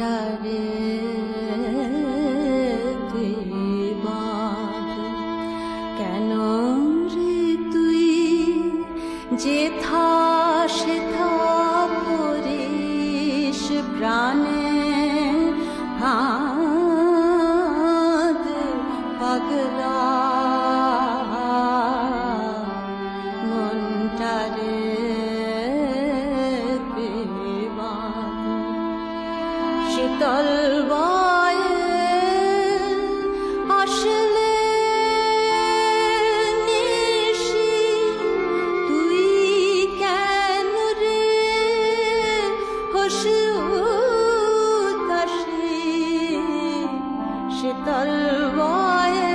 মনটারে তুই বাঁধ, কেন রে তুই যেথা সেথা করিস প্রাণে হাত পাগলা মনটারে তুই বাঁধ। শীতল বয়ে আসলে নিশি তুই কেন রে হসু উদাসী, শীতল বয়ে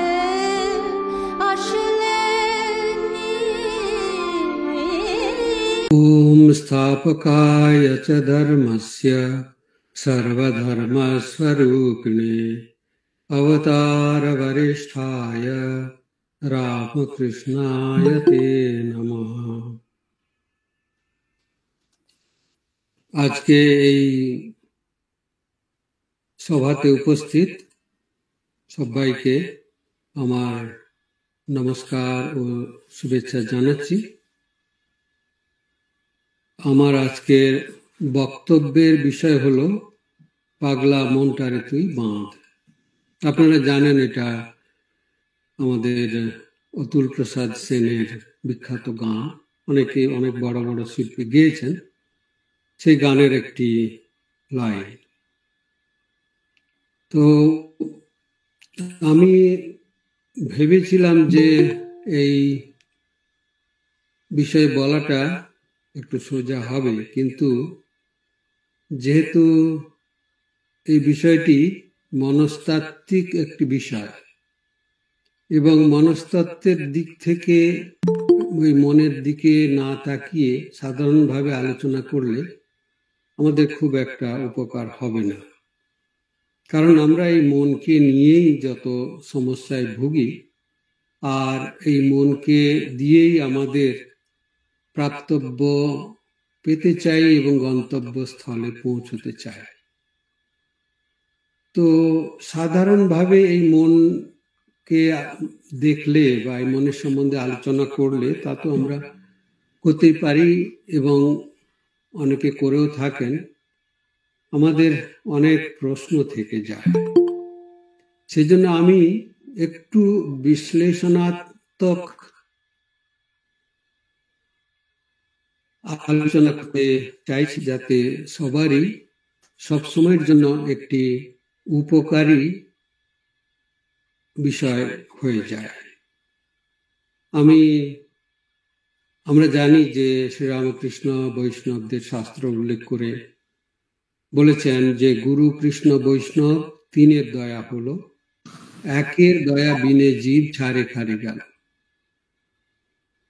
আসলে ओम स्थापकाय च धर्मस्य सर्वधर्मस्वरूपिणे अवतार वरिष्ठाय रामकृष्णाय ते नमः। আজকে এই সভাতে উপস্থিত সবাইকে আমার নমস্কার ও শুভেচ্ছা জানাচ্ছি। আমার আজকের বক্তব্যের বিষয় হলো পাগলা মনটারে তুই বাঁধ। আপনারা জানেন এটা আমাদের অতুল প্রসাদ সেনের বিখ্যাত গান, অনেকে অনেক বড় বড় শিল্পী গেয়েছেন। সেই গানের একটি লাইন। তো আমি ভেবেছিলাম যে এই বিষয়ে বলাটা একটু সোজা হবে, কিন্তু যেহেতু এই বিষয়টি মনস্তাত্ত্বিক একটি বিষয় এবং মনস্তত্ত্বের দিক থেকে ওই মনের দিকে না তাকিয়ে সাধারণভাবে আলোচনা করলে আমাদের খুব একটা উপকার হবে না। কারণ আমরা এই মনকে নিয়েই যত সমস্যায় ভুগি, আর এই মনকে দিয়েই আমাদের প্রাপ্তব্য পেতে চাই এবং গন্তব্যস্থলে পৌঁছতে চাই। তো সাধারণভাবে এই মনকে দেখলে বা এই মনের সম্বন্ধে আলোচনা করলে তা তো আমরা করতেই পারি এবং অনেকে করেও থাকেন। আমাদের অনেক প্রশ্ন থেকে যায়, সেজন্য আমি একটু বিশ্লেষণাত্মক আলোচনা করতে চাইছি, যাতে সবারই সবসময়ের জন্য একটি উপকারী বিষয় হয়ে যায়। আমরা জানি যে শ্রীরামকৃষ্ণ বৈষ্ণবদের শাস্ত্র উল্লেখ করে বলেছেন যে গুরু কৃষ্ণ বৈষ্ণব তিনের দয়া হলো, একের দয়া বিনে জীব ছাড়ে খারে গেল।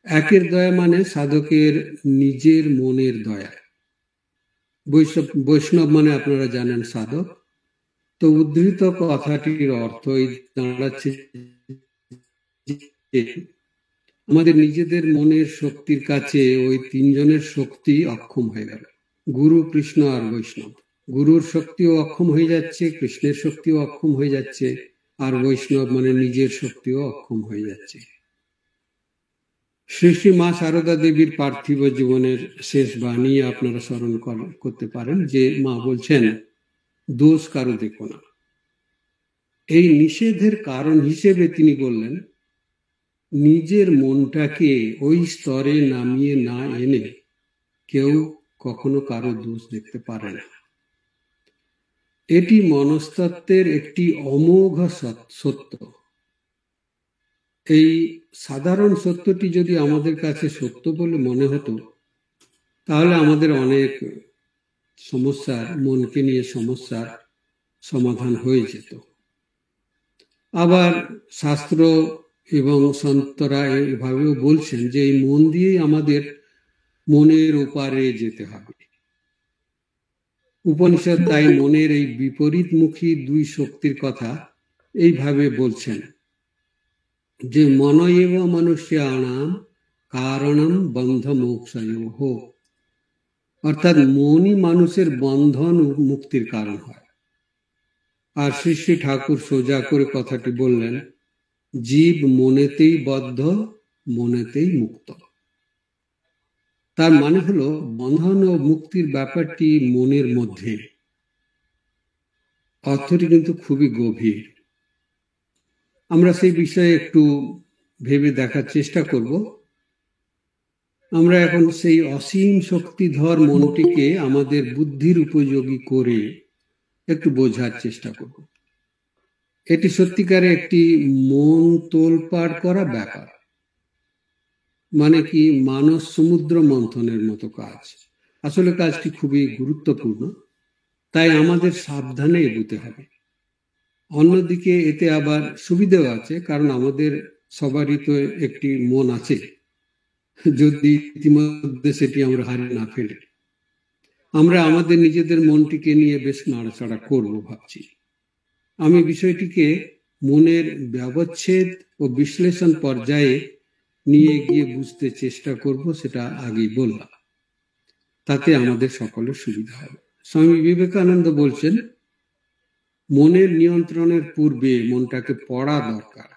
একের দয়া মানে সাধকের নিজের মনের দয়া। বৈষ্ণব মানে আপনারা জানেন সাধক। তো উদ্ধৃত কথাটির অর্থ এই দাঁড়াচ্ছে আমাদের নিজেদের মনের শক্তির কাছে ওই তিনজনের শক্তি অক্ষম হয়ে গেল, গুরু কৃষ্ণ আর বৈষ্ণব। গুরুর শক্তিও অক্ষম হয়ে যাচ্ছে, কৃষ্ণের শক্তিও অক্ষম হয়ে যাচ্ছে, আর বৈষ্ণব মানে নিজের শক্তিও অক্ষম হয়ে যাচ্ছে। শ্রী শ্রী মা সারদা দেবীর পার্থিব জীবনের শেষ বাণী আপনারা স্মরণ করতে পারেন, যে মা বলছেন দোষ কারো দেখো না। এই নিষেধের কারণ হিসেবে তিনি বললেন নিজের মনটাকে ওই স্তরে নামিয়ে না এনে কেউ কখনো কারো দোষ দেখতে পারে না। এটি মনস্তত্ত্বের একটি অমোঘ সত্য। এই সাধারণ সত্যটি যদি আমাদের কাছে সত্য বলে মনে হতো, তাহলে আমাদের অনেক সমস্যার, মনকে নিয়ে সমস্যার সমাধান হয়ে যেত। আবার শাস্ত্র এবং সন্তরা এভাবেও বলছেন যে এই মন দিয়েই আমাদের মনের ওপারে যেতে হবে। উপনিষদ তাই মনের এই বিপরীতমুখী দুই শক্তির কথা এইভাবে বলছেন যে মনয়েব মনুষ্যানাম কারণম বন্ধ মোক্ষয়োঃ, অর্থাৎ মনই মানুষের বন্ধন ও মুক্তির কারণ হয়। আর শ্রী শ্রী ঠাকুর সোজা করে কথাটি বললেন, জীব মনেতেই বদ্ধ, মনেতেই মুক্ত। তার মানে হলো বন্ধন ও মুক্তির ব্যাপারটি মনের মধ্যে। অর্থটি কিন্তু খুবই গভীর। আমরা সেই বিষয়ে একটু ভেবে দেখার চেষ্টা করব। আমরা এখন সেই অসীম শক্তিধর মনটিকে আমাদের বুদ্ধির উপযোগী করে একটু বোঝার চেষ্টা করব। এটি সত্যিকারে একটি মন তোলপাড় করা ব্যাপার, মানে কি মানস সমুদ্র মন্থনের মতো কাজ। আসলে কাজটি খুবই গুরুত্বপূর্ণ, তাই আমাদের সাবধানে এগোতে হবে। অন্যদিকে এতে আবার সুবিধাও আছে, কারণ আমাদের সবারই তো একটি মন আছে, যদি ইতিমধ্যে সেটি আমরা হারিয়ে না ফেলি। আমরা আমাদের নিজেদের মনটিকে নিয়ে বেশ নাড়াচাড়া করব ভাবছি। আমি বিষয়টিকে মনের ব্যবচ্ছেদ ও বিশ্লেষণ পর্যায়ে নিয়ে গিয়ে বুঝতে চেষ্টা করব, সেটা আগেই বললাম। তাতে আমাদের সকলের সুবিধা হবে। স্বামী বিবেকানন্দ বলছেন, মনের নিয়ন্ত্রণের পূর্বে মনটাকে পড়া দরকার।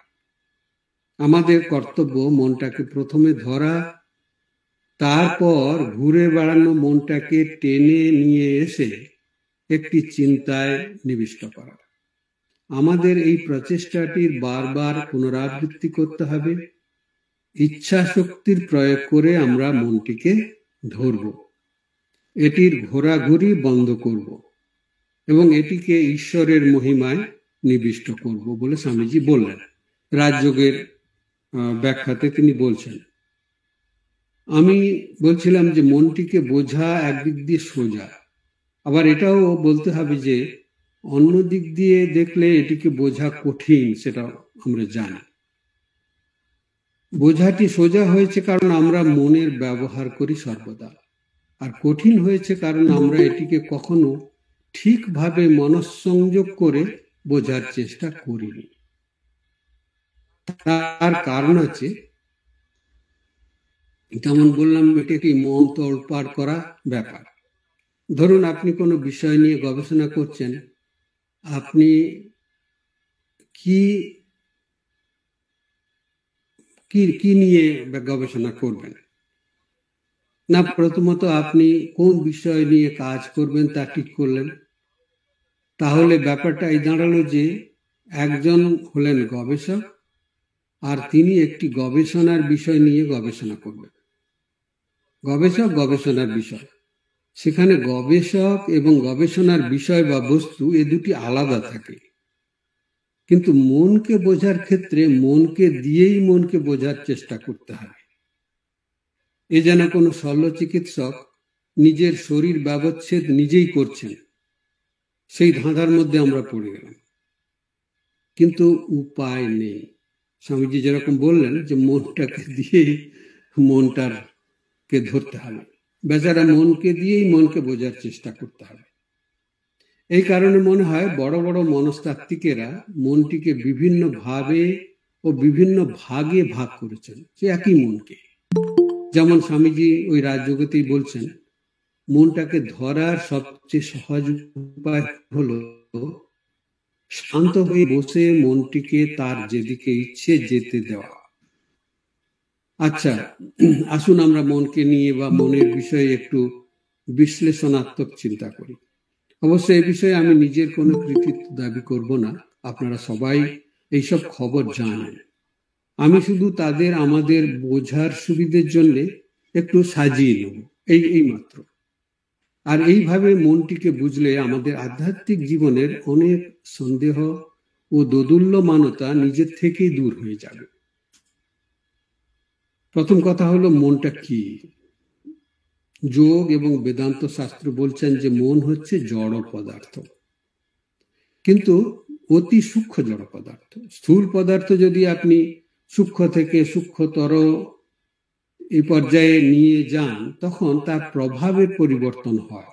আমাদের কর্তব্য মনটাকে প্রথমে ধরা, তারপর ঘুরে বেড়ানো মনটাকে টেনে নিয়ে এসে একটি চিন্তায় নিবিষ্ট করা। আমাদের এই প্রচেষ্টাটির বারবার পুনরাবৃত্তি করতে হবে। ইচ্ছা শক্তির প্রয়োগ করে আমরা মনটিকে ধরব, এটির ঘোরাঘুরি বন্ধ করব এবং এটিকে ঈশ্বরের মহিমায় নিবিষ্ট করব বলে স্বামীজি বললেন। রাজযোগের ব্যাখ্যাতে তিনি বলছেন। আমি বলছিলাম যে মনটিকে বোঝা একদিক দিয়ে সোজা, আবার এটাও বলতে হবে যে অন্য দিক দিয়ে দেখলে এটিকে বোঝা কঠিন, সেটা আমরা জানি। বোঝাটি সোজা হয়েছে কারণ আমরা মনের ব্যবহার করি সর্বদা, আর কঠিন হয়েছে কারণ আমরা এটিকে কখনো ঠিকভাবে মনঃসংযোগ করে বোঝার চেষ্টা করিনি। তার কারণ আছে, যেমন বললাম, এটি একটি মন তোলপাড় করা ব্যাপার। ধরুন আপনি কোনো বিষয় নিয়ে গবেষণা করছেন, আপনি কি কি নিয়ে গবেষণা করবেন না, প্রথমত আপনি কোন বিষয় নিয়ে কাজ করবেন তা ঠিক করলেন। তাহলে ব্যাপারটা এই দাঁড়ালো যে একজন হলেন গবেষক, আর তিনি একটি গবেষণার বিষয় নিয়ে গবেষণা করবেন। গবেষক গবেষণার বিষয়, সেখানে গবেষক এবং গবেষণার বিষয় বা বস্তু এ দুটি আলাদা থাকে। কিন্তু মনকে বোঝার ক্ষেত্রে মনকে দিয়েই মনকে বোঝার চেষ্টা করতে হবে। এ যেন কোনো শল্য চিকিৎসক নিজের শরীর ব্যবচ্ছেদ নিজেই করছেন, সেই ধাঁধার মধ্যে আমরা পড়ে গেলাম। কিন্তু উপায় নেই। স্বামীজি যেরকম বললেন যে মনটাকে দিয়েই মনটাকে ধরতে হবে, বেচারা মনকে দিয়েই মনকে বোঝার চেষ্টা করতে হবে। এই কারণে মনে হয় বড় বড় মনস্তাত্ত্বিকেরা মনটিকে বিভিন্ন ভাবে ও বিভিন্ন ভাগে ভাগ করেছেন, সে একই মনকে। যেমন স্বামীজি ওই রাজযোগেতেই বলছেন, মনটাকে ধরার সবচেয়ে সহজ উপায় হলো শান্ত হয়ে বসে মনটিকে তার যেদিকে ইচ্ছে যেতে দেওয়া। আচ্ছা, আসুন আমরা মনকে নিয়ে বা মনের বিষয়ে একটু বিশ্লেষণাত্মক চিন্তা করি। অবশ্য এই বিষয়ে আমি নিজের কোনো কৃতিত্ব দাবি করব না, আপনারা সবাই এইসব খবর জানেন। আমি শুধু তাদের আমাদের বোঝার সুবিধের জন্য একটু সাজিয়ে নেব, এই মাত্র। আর এইভাবে মনটিকে বুঝলে আমাদের আধ্যাত্মিক জীবনের অনেক সন্দেহ ও দোদুল্যমানতা নিজের থেকেই দূর হয়ে যাবে। প্রথম কথা হলো, মনটা কি? যোগ এবং বেদান্ত শাস্ত্র বলছেন যে মন হচ্ছে জড় পদার্থ, কিন্তু অতি সূক্ষ্ম জড় পদার্থ। স্থূল পদার্থ যদি আপনি সূক্ষ্ম থেকে সূক্ষ্মতর এই পর্যায়ে নিয়ে যান, তখন তার প্রভাবের পরিবর্তন হয়।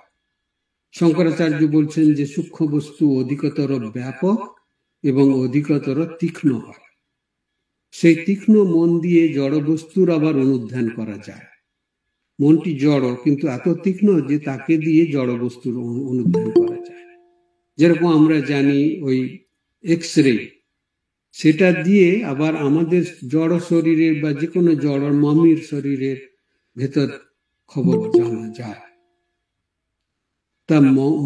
শঙ্করাচার্য বলছেন যে সূক্ষ্ম বস্তু অধিকতর ব্যাপক এবং অধিকতর তীক্ষ্ণ হয়। সেই তীক্ষ্ণ মন দিয়ে জড় বস্তুর আবার অনুধ্যান করা যায়। মনটি জড়, কিন্তু এত তীক্ষ্ণ যে তাকে দিয়ে জড় বস্তুর অনুধ্যান করা যায়। যেরকম আমরা জানি ওই এক্স রে, সেটা দিয়ে আবার আমাদের জড় শরীরের বা যে কোনো জড় মামির শরীরের ভেতর খবর জানা যায়। তা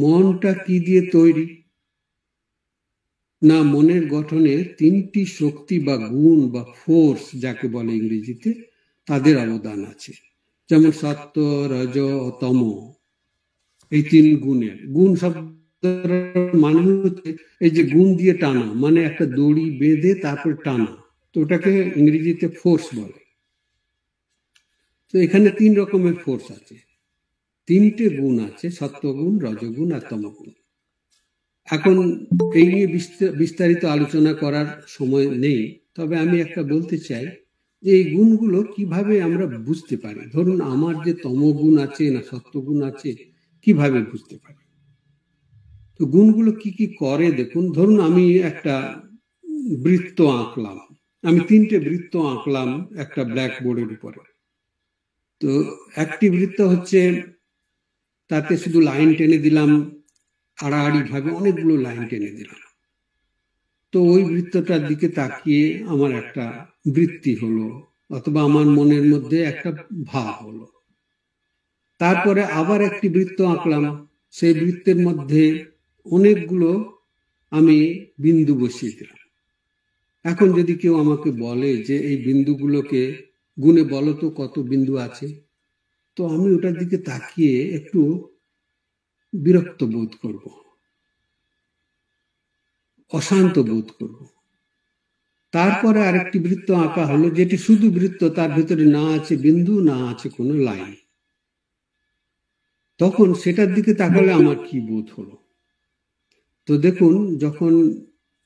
মনটা কি দিয়ে তৈরি? না, মনের গঠনে তিনটি শক্তি বা গুণ বা ফোর্স যাকে বলে ইংরেজিতে, তাদের অবদান আছে। যেমন সত্য, রজ ও তম, এই তিন গুণের। গুণ শব্দের মানে হচ্ছে এই যে গুণ দিয়ে টানা, মানে একটা দড়ি বেঁধে তারপর টানা, তো ওটাকে ইংরেজিতে ফোর্স বলে। তো এখানে তিন রকমের ফোর্স আছে, তিনটে গুণ আছে, সত্ত্বগুণ, রজগুণ আর তমগুণ। এখন এই নিয়ে বিস্তারিত আলোচনা করার সময় নেই, তবে আমি একটা বলতে চাই যে এই গুণগুলো কিভাবে আমরা বুঝতে পারি। ধরুন আমার যে তমগুণ আছে না সত্ত্বগুণ আছে, কিভাবে বুঝতে পারি? তো গুণগুলো কি কি করে দেখুন। ধরুন আমি একটা বৃত্ত আঁকলাম, আমি তিনটে বৃত্ত আঁকলাম একটা ব্ল্যাকবোর্ডের উপরে। তো একটি বৃত্ত হচ্ছে, তাতে শুধু লাইন টেনে দিলাম, আড়াআড়ি ভাবে অনেকগুলো লাইন টেনে দিলাম। তো ওই বৃত্তটার দিকে তাকিয়ে আমার একটা বৃত্তি হলো, অথবা আমার মনের মধ্যে একটা ভাব হলো। তারপরে আবার একটি বৃত্ত আঁকলাম, সেই বৃত্তের মধ্যে অনেকগুলো আমি বিন্দু বসিয়ে দিলাম। এখন যদি কেউ আমাকে বলে যে এই বিন্দুগুলোকে গুণে বলো তো কত বিন্দু আছে, তো আমি ওটার দিকে তাকিয়ে একটু বিরক্ত বোধ করব, অশান্ত বোধ করব। তারপরে আরেকটি বৃত্ত আঁকা হলো, যেটি শুধু বৃত্ত, তার ভিতরে না আছে বিন্দু, না আছে কোনো লাইন। তখন সেটার দিকে তাকালে আমার কি বোধ হলো? তো দেখুন, যখন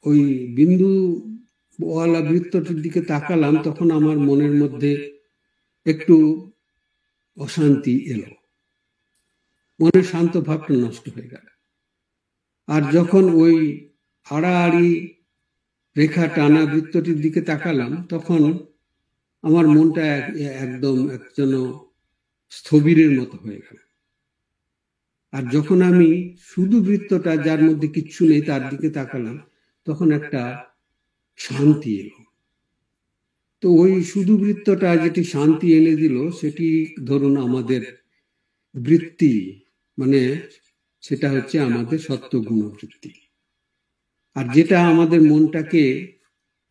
ওই বিন্দু ওয়ালা বৃত্তটির দিকে তাকালাম, তখন আমার মনের মধ্যে একটু অশান্তি এলো, মনের শান্ত ভাবটা নষ্ট হয়ে গেল। আর যখন ওই আড়াআড়ি রেখা টানা বৃত্তটির দিকে তাকালাম, তখন আমার মনটা একদম যেন স্থবিরের মতো হয়ে গেল। আর যখন আমি শুধু বৃত্তটা, যার মধ্যে কিচ্ছু নেই, তার দিকে তাকালাম, তখন একটা শান্তি এলো। তো ওই শুধু বৃত্তটা যেটি শান্তি এনে দিল, সেটি ধরুন আমাদের বৃত্তি, মানে সেটা হচ্ছে আমাদের সত্ত্বগুণ বৃত্তি। আর যেটা আমাদের মনটাকে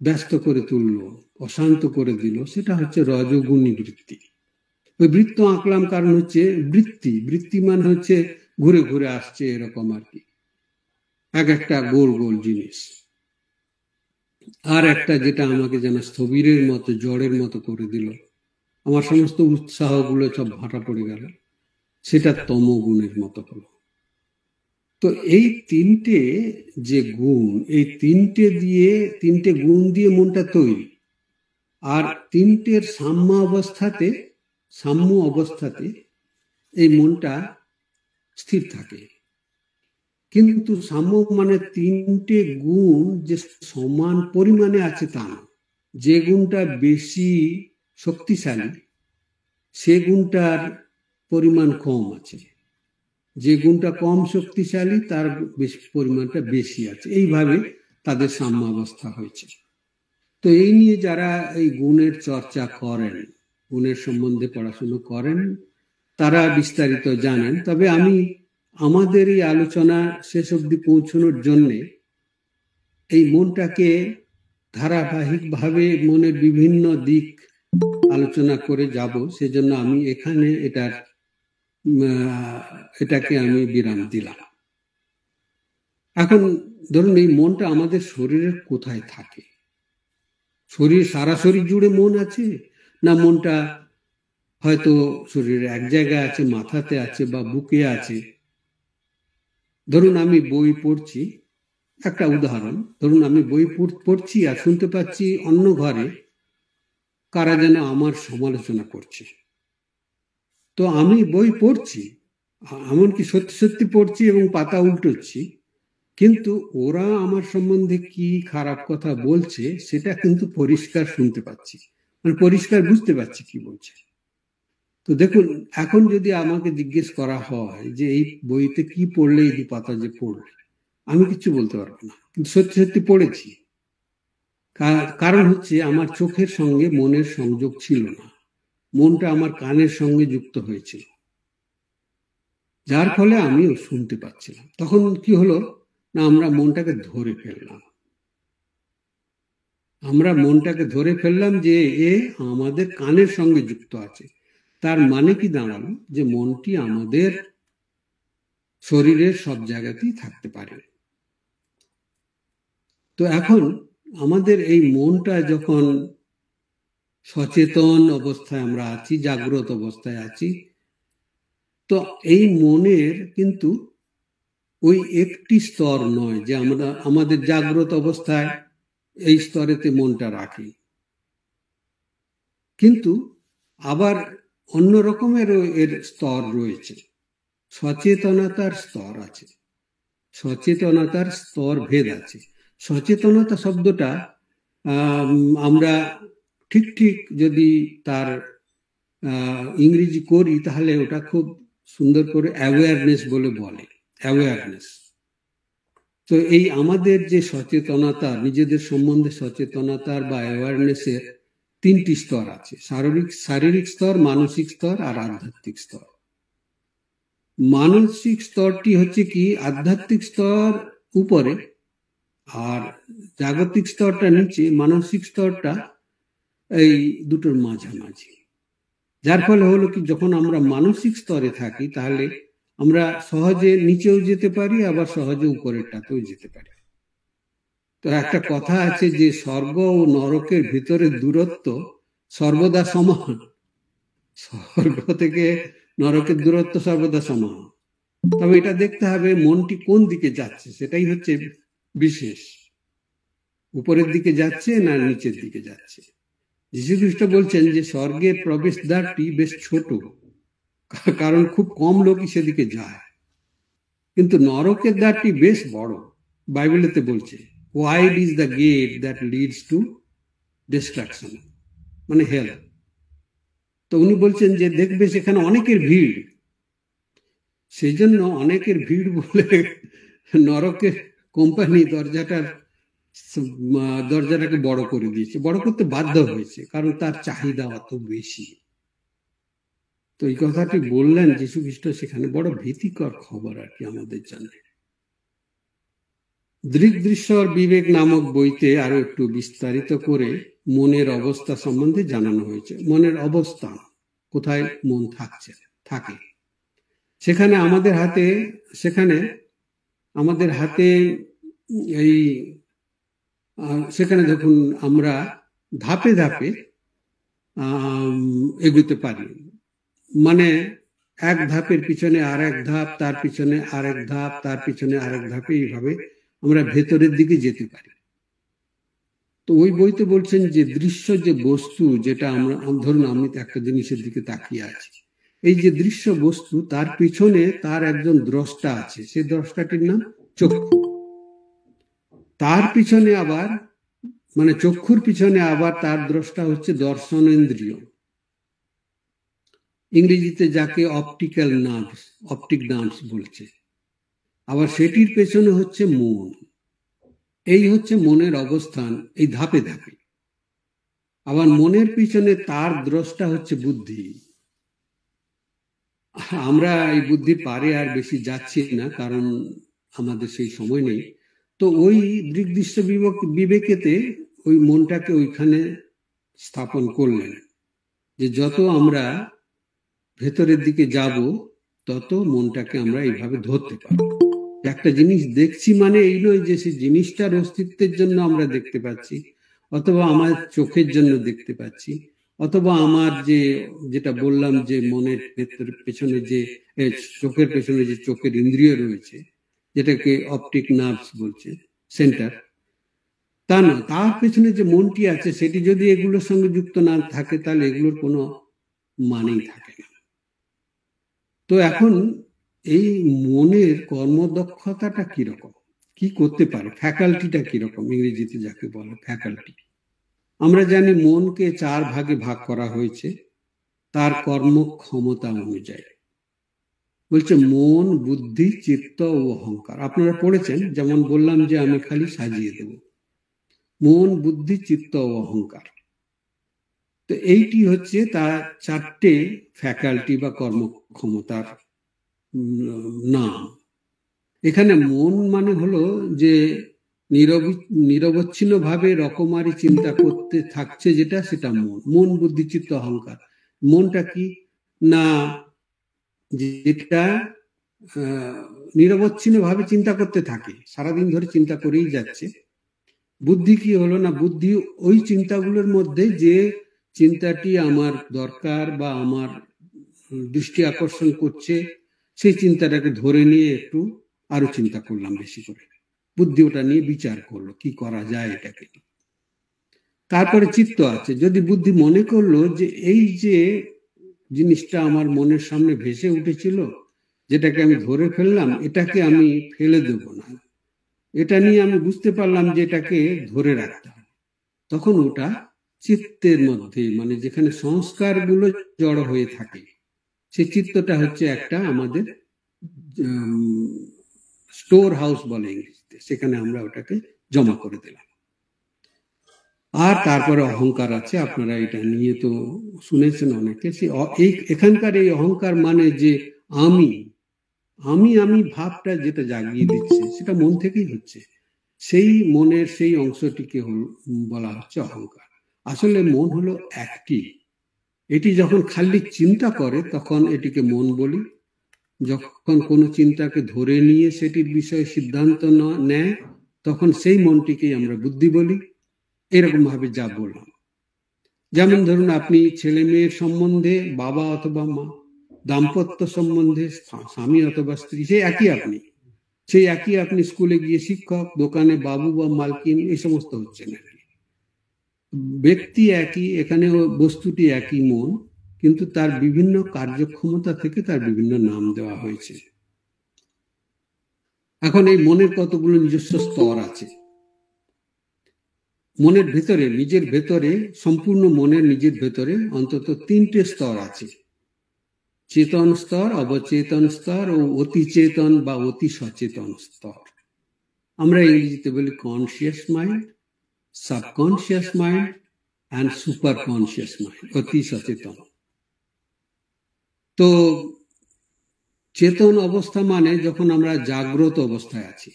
ব্যস্ত করে তুললো, অশান্ত করে দিল, সেটা হচ্ছে রজগুণী বৃত্তি। ওই বৃত্ত আঁকলাম কারণ হচ্ছে বৃত্তি, বৃত্তি মানে হচ্ছে ঘুরে ঘুরে আসছে এরকম আর কি, এক একটা গোল গোল জিনিস। আর একটা যেটা আমাকে যেন স্থবিরের মতো, জড়ের মতো করে দিল, আমার সমস্ত উৎসাহগুলো সব ভাটা পড়ে গেল, সেটা তমগুণের মতো হলো। তো এই তিনটে যে গুণ, এই তিনটে গুণ দিয়ে মনটা তৈরি। আর তিনটের সাম্য অবস্থাতে এই মনটা স্থির থাকে। কিন্তু সাম্য মানে তিনটে গুণ যে সমান পরিমাণে আছে তা না। যে গুণটা বেশি শক্তিশালী, সে গুণটার পরিমাণ কম আছে। যে গুণটা কম শক্তিশালী, তার পরিমাণটা বেশি আছে। এইভাবে তাদের সাম্যাবস্থা হয়েছে। তো এই নিয়ে যারা এই গুণের চর্চা করেন, গুণের সম্বন্ধে পড়াশুনো করেন, তারা বিস্তারিত জানেন। তবে আমি আমাদের এই আলোচনা শেষ অবধি পৌঁছানোর জন্যে এই মনটাকে ধারাবাহিকভাবে মনের বিভিন্ন দিক আলোচনা করে যাব, সেজন্য আমি এখানে এটাকে আমি বিরাম দিলাম। এখন ধরুন, এই মনটা আমাদের শরীরের কোথায় থাকে? সারা শরীর জুড়ে মন আছে, না মনটা হয়তো শরীরের এক জায়গায় আছে, মাথাতে আছে বা বুকে আছে? ধরুন আমি বই পড়ছি, একটা উদাহরণ, ধরুন আমি বই পড়ছি আর শুনতে পাচ্ছি অন্য ঘরে কারা যেন আমার সমালোচনা করছে। তো আমি বই পড়ছি, এমনকি সত্যি সত্যি পড়ছি এবং পাতা উল্টোচ্ছি, কিন্তু ওরা আমার সম্বন্ধে কি খারাপ কথা বলছে সেটা কিন্তু পরিষ্কার শুনতে পাচ্ছি, মানে পরিষ্কার বুঝতে পারছি কি বলছে। তো দেখুন, এখন যদি আমাকে জিজ্ঞেস করা হয় যে এই বইতে কি পড়লে, এই পাতা যে পড়লে, আমি কিছু বলতে পারবো না, কিন্তু সত্যি সত্যি পড়েছি। কারণ হচ্ছে আমার চোখের সঙ্গে মনের সংযোগ ছিল না, মনটা আমার কানের সঙ্গে যুক্ত হয়েছিল, যার ফলে আমিও শুনতে পাচ্ছিলাম। তখন কি হলো না, আমরা মনটাকে ধরে ফেললাম। আমরা মনটাকে ধরে ফেললাম যে এ আমাদের কানের সঙ্গে যুক্ত আছে। তার মানে কি দাঁড়ালো, যে মনটি আমাদের শরীরের সব জায়গাতেই থাকতে পারে। তো এখন আমাদের এই মনটা যখন সচেতন অবস্থায় আমরা আছি, জাগ্রত অবস্থায় আছি, তো এই মনের কিন্তু ওই একটি স্তর নয় যে আমরা আমাদের জাগ্রত অবস্থায় এই স্তরেতে মনটা রাখি, কিন্তু আবার অন্য রকমের এর স্তর রয়েছে। সচেতনতার স্তর আছে, সচেতনতার স্তর ভেদ আছে। সচেতনতা শব্দটা আমরা ঠিক ঠিক যদি তার ইংরেজি করি তাহলে ওটা খুব সুন্দর করে অ্যাওয়ারনেস বলে বলে, অ্যাওয়ারনেস। তো এই আমাদের যে সচেতনতা, নিজেদের সম্বন্ধে সচেতনতার বা অ্যাওয়ারনেসের তিনটি স্তর আছে: শারীরিক স্তর, মানসিক স্তর আর আধ্যাত্মিক স্তর। মানসিক স্তরটি হচ্ছে কি আধ্যাত্মিক স্তর উপরে, আর জাগতিক স্তরটা নিচে, মানসিক স্তরটা এই দুটোর মাঝামাঝি। যার ফলে হলো কি, যখন আমরা মানসিক স্তরে থাকি তাহলে আমরা সহজে নিচেও যেতে পারি, আবার সহজে উপরেরটাতেও যেতে পারি। তো একটা কথা আছে যে স্বর্গ ও নরকের ভিতরে দূরত্ব সর্বদা সমান। স্বর্গ থেকে নরকের দূরত্ব সর্বদা সমান, তবে এটা দেখতে হবে মনটি কোন দিকে যাচ্ছে, সেটাই হচ্ছে বিশেষ। উপরের দিকে যাচ্ছে না নিচের দিকে যাচ্ছে। যীশু খ্রিস্ট বলছেন যে স্বর্গের প্রবেশদ্বারটি বেশ ছোট, কারণ খুব কম লোকই সেদিকে যায়, কিন্তু নরকের দ্বারটি বেশ বড়। বাইবেলেতে বলছে wide is the gate that leads to destruction, মানে হেল। তো উনি বলছেন যে দেখবে সেখানে অনেকের ভিড়, সেই জন্য অনেকের ভিড় বলে নরকের কোম্পানি দরজাটাকে বড় করে দিয়েছে, বড় করতে বাধ্য হয়েছে, কারণ তার চাহিদা অত বেশি। তো এই কথাটি বললেন যীশু খ্রিস্ট সেখানে, বড় ভীতিকর খবর আর কি আমাদের জন্য। দৃগ্দৃশ্যর বিবেক নামক বইতে আরো একটু বিস্তারিত করে মনের অবস্থা সম্বন্ধে জানানো হয়েছে। মনের অবস্থান, কোথায় মন থাকে, সেখানে আমাদের হাতে এই সেখানে দেখুন আমরা ধাপে ধাপে এগুতে পারি, মানে এক ধাপের পিছনে আর এক ধাপ, তার পিছনে আরেক ধাপ, তার পিছনে আরেক ধাপে, এইভাবে আমরা ভেতরের দিকে যেতে পারি। তো ওই বইতে বলছেন যে দৃশ্য যে বস্তু, যেটা আমরা ধরুন আমি একটা জিনিসের দিকে তাকিয়ে আছি, এই যে দৃশ্য বস্তু, তার পিছনে তার একজন দ্রষ্টা আছে, সেই দ্রষ্টাটির নাম চক্ষু। তার পিছনে আবার, মানে চক্ষুর পিছনে আবার তার দ্রষ্টা হচ্ছে দর্শনেন্দ্রিয়, ইংরেজিতে যাকে অপটিক নার্ভস বলছে। আবার সেটির পেছনে হচ্ছে মন। এই হচ্ছে মনের অবস্থান, এই ধাপে ধাপে। আবার মনের পিছনে তার দ্রষ্টা হচ্ছে বুদ্ধি। আমরা এই বুদ্ধির পারে আর বেশি যাচ্ছি না, কারণ আমাদের সেই সময় নেই। তো ওই দৃগ্দৃশ্য বিবেকেতে ওই মনটাকে ওইখানে স্থাপন করলেন, যে যত আমরা ভেতরের দিকে যাব তত মনটাকে আমরা এইভাবে ধরতে পারবো। একটা জিনিস দেখছি মানে এই নয় যে সেই জিনিসটার অস্তিত্বের জন্য আমরা দেখতে পাচ্ছি, অথবা আমার চোখের জন্য দেখতে পাচ্ছি, অথবা আমার যেটা বললাম যে মনের পেছনে যে চোখের পেছনে যে চোখের ইন্দ্রিয় রয়েছে, যেটাকে অপটিক নার্ভস বলছে, সেন্টার, তা না, তার পেছনে যে মনটি আছে সেটি যদি এগুলোর সঙ্গে যুক্ত না থাকে তাহলে এগুলোর কোনো মানেই থাকে না। তো এখন এই মনের কর্মদক্ষতাটা কিরকম, কি করতে পারে, ফ্যাকাল্টিটা কিরকম, ইংরেজিতে যাকে বলে ফ্যাকাল্টি। আমরা জানি মনকে 4 ভাগে ভাগ করা হয়েছে তার কর্মক্ষমতা অনুযায়ী। বলছে মন, বুদ্ধি, চিত্ত ও অহংকার। আপনারা পড়েছেন, যেমন বললাম যে আমি খালি সাজিয়ে দেব। মন, বুদ্ধি, চিত্ত ও অহংকার। তো এইটি হচ্ছে তার চারটে ফ্যাকাল্টি বা কর্মক্ষমতার নাম। এখানে মন মানে হলো যে নিরবচ্ছিন্ন ভাবে রকমারি চিন্তা করতে থাকছে, যেটা, সেটা মন। মন, বুদ্ধি, চিত্ত, অহংকার। মনটা কি না, যেটা নিরবচ্ছিন্ন ভাবে চিন্তা করতে থাকে, সারাদিন ধরে চিন্তা করেই যাচ্ছে। বুদ্ধি কি হলো না, বুদ্ধি ওই চিন্তাগুলোর মধ্যে যে চিন্তাটি আমার দরকার বা আমার দৃষ্টি আকর্ষণ করছে, সেই চিন্তাটাকে ধরে নিয়ে একটু আরো চিন্তা করলাম বেশি করে, বুদ্ধি ওটা নিয়ে বিচার করলো কি করা যায় এটাকে। তারপরে চিত্ত আছে। যদি বুদ্ধি মনে করলো যে এই যে জিনিসটা আমার মনের সামনে ভেসে উঠেছিল, যেটাকে আমি ধরে ফেললাম, এটাকে আমি ফেলে দেব না, এটা নিয়ে আমি বুঝতে পারলাম যে এটাকে ধরে রাখতে হবে, তখন ওটা চিত্তের মধ্যে, মানে যেখানে সংস্কারগুলো জড়ো হয়ে থাকে, সেই চিত্তটা হচ্ছে একটা আমাদের স্টোর হাউস বলে ইংরেজিতে, সেখানে আমরা ওটাকে জমা করে দিলাম। আর তারপরে অহংকার আছে, আপনারা এটা নিয়ে তো শুনেছেন অনেকে। এখানকার এই অহংকার মানে যে আমি আমি আমি ভাবটা যেটা জাগিয়ে দিচ্ছে, সেটা মন থেকেই হচ্ছে। সেই মনের সেই অংশটিকে বলা হচ্ছে অহংকার। আসলে মন হলো একটি, এটি যখন খালি চিন্তা করে তখন এটিকে মন বলি। যখন কোনো চিন্তাকে ধরে নিয়ে সেটির বিষয়ে সিদ্ধান্ত নেয়, তখন সেই মনটিকেই আমরা বুদ্ধি বলি। এরকম ভাবে যা বললাম, যেমন ধরুন আপনি ছেলে মেয়ের সম্বন্ধে, বাবা অথবা মা, দাম্পত্য সম্বন্ধে স্বামী অথবা স্ত্রী, সেই একই আপনি স্কুলে গিয়ে শিক্ষক, দোকানে বাবু বা মালকিন, এই সমস্ত হচ্ছে না। ব্যক্তি একই, এখানে বস্তুটি একই, মন, কিন্তু তার বিভিন্ন কার্যক্ষমতা থেকে তার বিভিন্ন নাম দেওয়া হয়েছে। এখন এই মনের কতগুলো নিজস্ব স্তর আছে। মনের ভেতরে, নিজের ভেতরে, সম্পূর্ণ মনের নিজের ভেতরে অন্তত তিনটে স্তর আছে: চেতন স্তর, অবচেতন স্তর ও অতিচেতন বা অতি সচেতন স্তর। আমরা ইংরেজিতে বলি conscious mind, subconscious mind and super conscious mind, অতি সচেতন। তো চেতন অবস্থা মানে যখন আমরা জাগ্রত অবস্থায় আছি।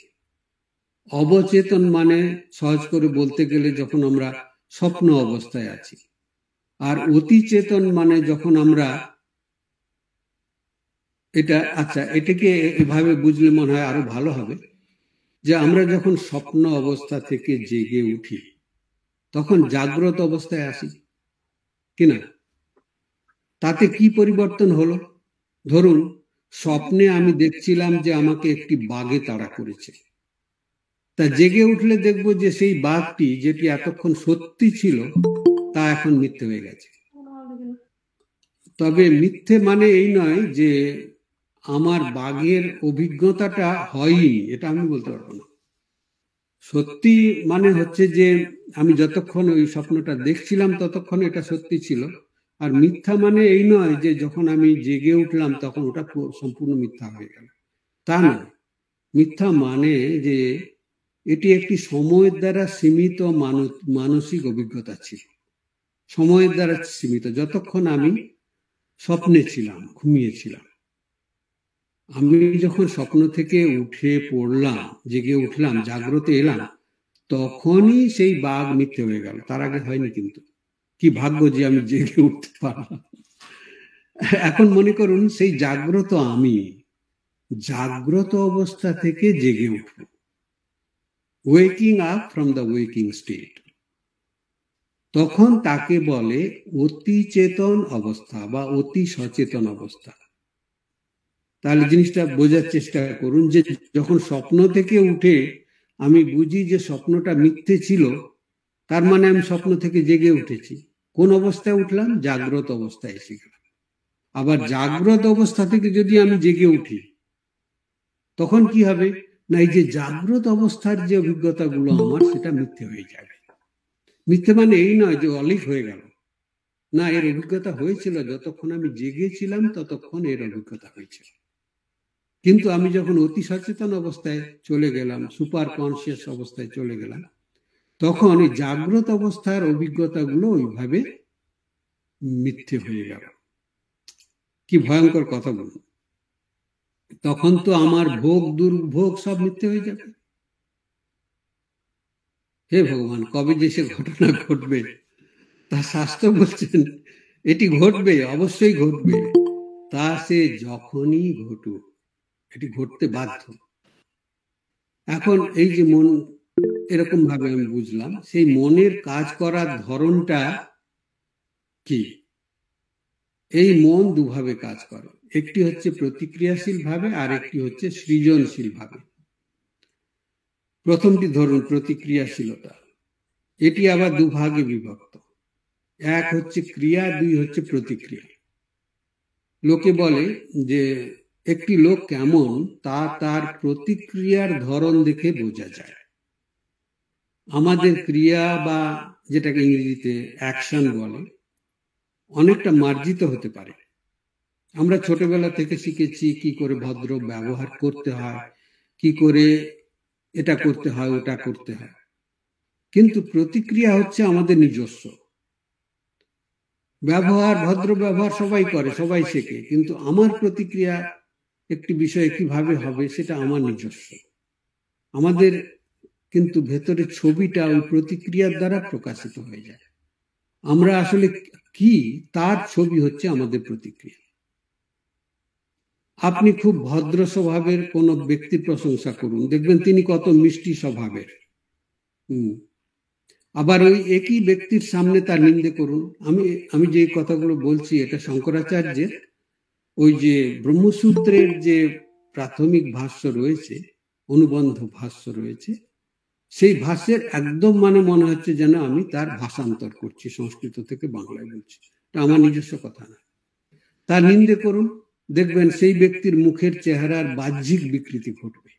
অবচেতন মানে সহজ করে বলতে গেলে যখন আমরা স্বপ্ন অবস্থায় আছি। আর অতি চেতন মানে যখন আমরা এটাকে এভাবে বুঝলে মনে হয় আরো ভালো হবে, যে আমরা যখন স্বপ্ন অবস্থা থেকে জেগে উঠি তখন জাগ্রত অবস্থায় আসি কিনা। তাতে কি পরিবর্তন হলো? ধরুন স্বপ্নে আমি দেখছিলাম যে আমাকে একটি বাঘে তাড়া করেছে, তা জেগে উঠলে দেখবো যে সেই বাঘটি, যেটি এতক্ষণ সত্যি ছিল, তা এখন মিথ্যে হয়ে গেছে। তবে মিথ্যে মানে এই নয় যে আমার বাঘের অভিজ্ঞতাটা হয়নি, এটা আমি বলতে পারবো না। সত্যি মানে হচ্ছে যে আমি যতক্ষণ ওই স্বপ্নটা দেখছিলাম ততক্ষণ এটা সত্যি ছিল। আর মিথ্যা মানে এই নয় যে যখন আমি জেগে উঠলাম তখন ওটা সম্পূর্ণ মিথ্যা হয়ে গেল, তা নয়। মিথ্যা মানে যে এটি একটি সময়ের দ্বারা সীমিত মানসিক অভিজ্ঞতা ছিল, সময়ের দ্বারা সীমিত। যতক্ষণ আমি স্বপ্নে ছিলাম, ঘুমিয়েছিলাম, আমি যখন স্বপ্ন থেকে উঠে পড়লাম, জেগে উঠলাম, জাগ্রত এলাম, তখনই সেই বাঘ মিথ্যে হয়ে গেল, তার আগে হয়নি। কিন্তু কি ভাগ্য যে আমি জেগে উঠতে পারলাম। এখন মনে করুন সেই জাগ্রত আমি জাগ্রত অবস্থা থেকে জেগে উঠল, waking up from the waking state, তখন তাকে বলে অতি চেতন অবস্থা বা অতি সচেতন অবস্থা। তাহলে জিনিসটা বোঝার চেষ্টা করুন, যে যখন স্বপ্ন থেকে উঠে আমি বুঝি যে স্বপ্নটা মিথ্যে ছিল, তার মানে আমি স্বপ্ন থেকে জেগে উঠেছি। কোন অবস্থায় উঠলাম? জাগ্রত অবস্থায় এসে গেলাম। আবার জাগ্রত অবস্থা থেকে যদি আমি জেগে উঠি তখন কি হবে না, এই যে জাগ্রত অবস্থার যে অভিজ্ঞতাগুলো আমার, সেটা মিথ্যে হয়ে যাবে। মিথ্যে মানে এই নয় যে অলিক হয়ে গেল, না, এর অভিজ্ঞতা হয়েছিল, যতক্ষণ আমি জেগেছিলাম ততক্ষণ এর অভিজ্ঞতা হয়েছিল। কিন্তু আমি যখন অতি সচেতন অবস্থায় চলে গেলাম, সুপার কনসিয়াস অবস্থায় চলে গেলাম, তখন এই জাগ্রত অবস্থার অভিজ্ঞতাগুলো ওইভাবে মিথ্যে হয়ে গেল। কি ভয়ঙ্কর কথা বলুন! তখন তো আমার ভোগ দুর্ভোগ সব মিথ্যে হয়ে যাবে। হে ভগবান, কবে যে সে ঘটনা ঘটবে তা শাস্ত্র বলছেন এটি ঘটবে, অবশ্যই ঘটবে, তা সে যখনই ঘটুক, এটি ঘটতে বাধ্য। এখন এই যে মন, এরকম ভাবে আমি বুঝলাম, সেই মনের কাজ করার ধরনটা কি? এই মন দুভাবে কাজ করে, একটি হচ্ছে প্রতিক্রিয়াশীল ভাবে, আর একটি হচ্ছে সৃজনশীল ভাবে। প্রথমটি ধরুন প্রতিক্রিয়াশীলতা, এটি আবার দুভাগে বিভক্ত। এক হচ্ছে ক্রিয়া, দুই হচ্ছে প্রতিক্রিয়া। লোকে বলে যে একটি লোক কেমন তা তার প্রতিক্রিয়ার ধরন দেখে বোঝা যায়। আমাদের ক্রিয়া বা যেটাকে ইংরেজিতে অ্যাকশন বলে, অনেকটা মার্জিত হতে পারে। আমরা ছোটবেলা থেকে শিখেছি কি করে ভদ্র ব্যবহার করতে হয়, কি করে এটা করতে হয়, ওটা করতে হয়। কিন্তু প্রতিক্রিয়া হচ্ছে আমাদের নিজস্ব ব্যবহার। ভদ্র ব্যবহার সবাই করে, সবাই শেখে, কিন্তু আমার প্রতিক্রিয়া একটি বিষয়ে কিভাবে হবে সেটা আমার নিজস্ব। আমাদের কিন্তু ভেতরে ছবিটা ওই প্রতিক্রিয়ার দ্বারা প্রকাশিত হয়ে যায়। আমরা আসলে কি, তার ছবি হচ্ছে আমাদের প্রতিক্রিয়া। আপনি খুব ভদ্র স্বভাবের কোন ব্যক্তির প্রশংসা করুন, দেখবেন তিনি কত মিষ্টি স্বভাবের। আবার ওই একই ব্যক্তির সামনে তার নিন্দে করুন। আমি যে কথাগুলো বলছি এটা শঙ্করাচার্যের ওই যে ব্রহ্মসূত্রের যে প্রাথমিক ভাষ্য রয়েছে, অনুবন্ধ ভাষ্য রয়েছে, সেই ভাষ্যের একদম মনে হচ্ছে যেন আমি তার ভাষান্তর করছি, সংস্কৃত থেকে বাংলায় বলছি, এটা আমার নিজস্ব কথা না। তার নিন্দে করুন, দেখবেন সেই ব্যক্তির মুখের চেহারার বাহ্যিক বিকৃতি ঘটবে।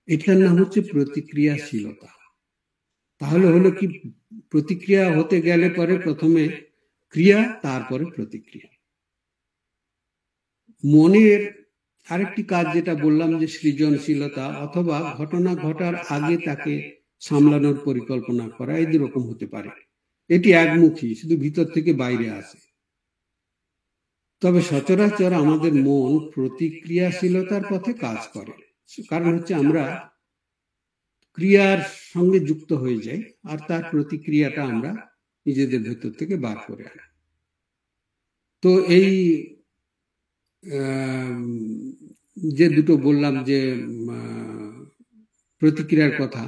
এটার নাম হচ্ছে প্রতিক্রিয়াশীলতা। তাহলে হলো কি, প্রতিক্রিয়া হতে গেলে পরে প্রথমে ক্রিয়া, তারপরে প্রতিক্রিয়া। মনের আরেকটি কাজ যেটা বললাম যে সৃজনশীলতা, অথবা ঘটনা ঘটার আগে তাকে সামলানোর পরিকল্পনা করা, এই দুরকম হতে পারে। এটি একমুখী, শুধু ভিতর থেকে বাইরে আসে। তবে সচরাচর আমাদের মন প্রতিক্রিয়াশীলতার পথে কাজ করে, কারণ হচ্ছে আমরা ক্রিয়ার সঙ্গে যুক্ত হয়ে যাই, আর তার প্রতিক্রিয়াটা আমরা নিজেদের ভেতর থেকে বার করে আনি। তো এই যে দুটো বললাম যে প্রতিক্রিয়ার কথা,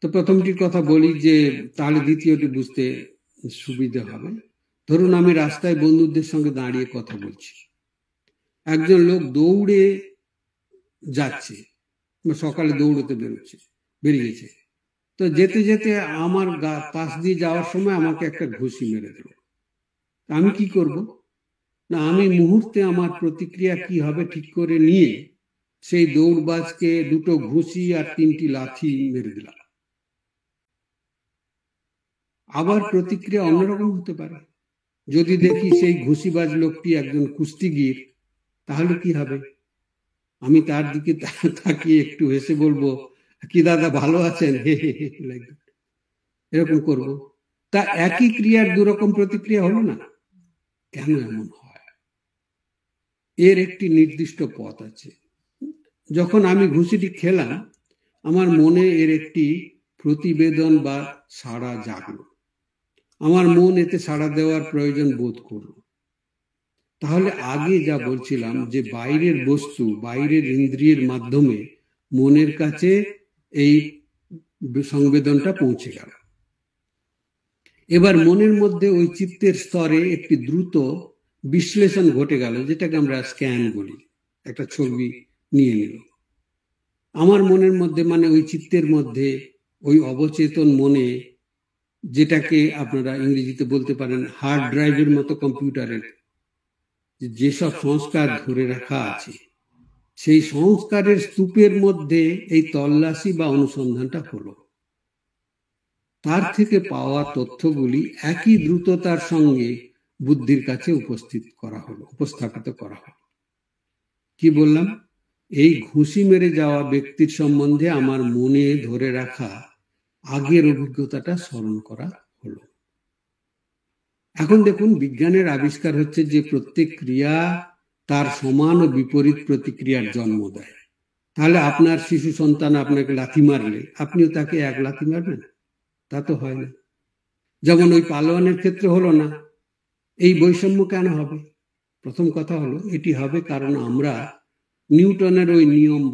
তো প্রথমটির কথা বলি, যে তাহলে দ্বিতীয়টি বুঝতে সুবিধা হবে। ধরুন আমি রাস্তায় বন্ধুদের সঙ্গে দাঁড়িয়ে কথা বলছি, একজন লোক দৌড়ে যাচ্ছে, সকালে দৌড়তে বেরিয়েছে, তো যেতে যেতে আমার পাশ দিয়ে যাওয়ার সময় আমাকে একটা ঘুষি মেরে দিল। আমি কি করব? না, আমি মুহূর্তে আমার প্রতিক্রিয়া কি হবে ঠিক করে নিয়ে সেই দৌড়বাজকে দুটো ঘুষি আর তিনটি লাথি মেরে দিলাম। আবার প্রতিক্রিয়া অন্যরকম হতে পারে। যদি দেখি সেই ঘুষিবাজ লোকটি একজন কুস্তিগীর, তাহলে কি হবে? আমি তার দিকে তাকিয়ে একটু হেসে বলবো, কি দাদা ভালো আছেন, হে হে হে, এরকম করব। তা একই ক্রিয়ার দুরকম প্রতিক্রিয়া হলো না? কেন এমন হয়? এর একটি নির্দিষ্ট পথ আছে। যখন আমি ঘুষিটি খেলাম, আমার মনে এর একটি প্রতিবেদন বা সাড়া জাগলো। আমার মন এতে সাড়া দেওয়ার প্রয়োজন বোধ করলো। তাহলে আগে যা বলছিলাম যে বাইরের বস্তু, বাইরের ইন্দ্রিয়ের মাধ্যমে মনের কাছে এই সংবেদনটা পৌঁছে গেল। এবার মনের মধ্যে ওই চিত্তের স্তরে একটি দ্রুত বিশ্লেষণ ঘটে গেল, যেটাকে আমরা স্ক্যান বলি। একটা ছবি নিয়ে নিল আমার মনের মধ্যে, ওই চিত্তের মধ্যে, ওই অবচেতন মনে, যেটাকে আপনারা ইংরেজিতে বলতে পারেন হার্ড ড্রাইভের মতো কম্পিউটারের যেসব সংস্কার ধরে রাখা আছে, সেই সংস্কারের স্তূপের মধ্যে এই তল্লাশি বা অনুসন্ধানটা হলো। তার থেকে পাওয়া তথ্যগুলি একই দ্রুততার সঙ্গে বুদ্ধির কাছে উপস্থাপিত করা হলো। কি বললাম? এই ঘুষি মেরে যাওয়া ব্যক্তির সম্বন্ধে আমার মনে ধরে রাখা আগের অভিজ্ঞতাটা স্মরণ করা হলো। এখন দেখুন, বিজ্ঞানের আবিষ্কার হচ্ছে যে প্রত্যেক ক্রিয়া তার সমান ও বিপরীত প্রতিক্রিয়ার জন্ম দেয়। তাহলে আপনার শিশু সন্তান আপনাকে লাথি মারলে আপনিও তাকে এক লাথি মারবেন? তা তো হয় না। যেমন ওই পালোয়ানের ক্ষেত্রে হলো না। এই বৈষম্য কেন হবে? প্রথম কথা হলো, এটি হবে কারণ আমরা নিউটনের ওই নিয়ম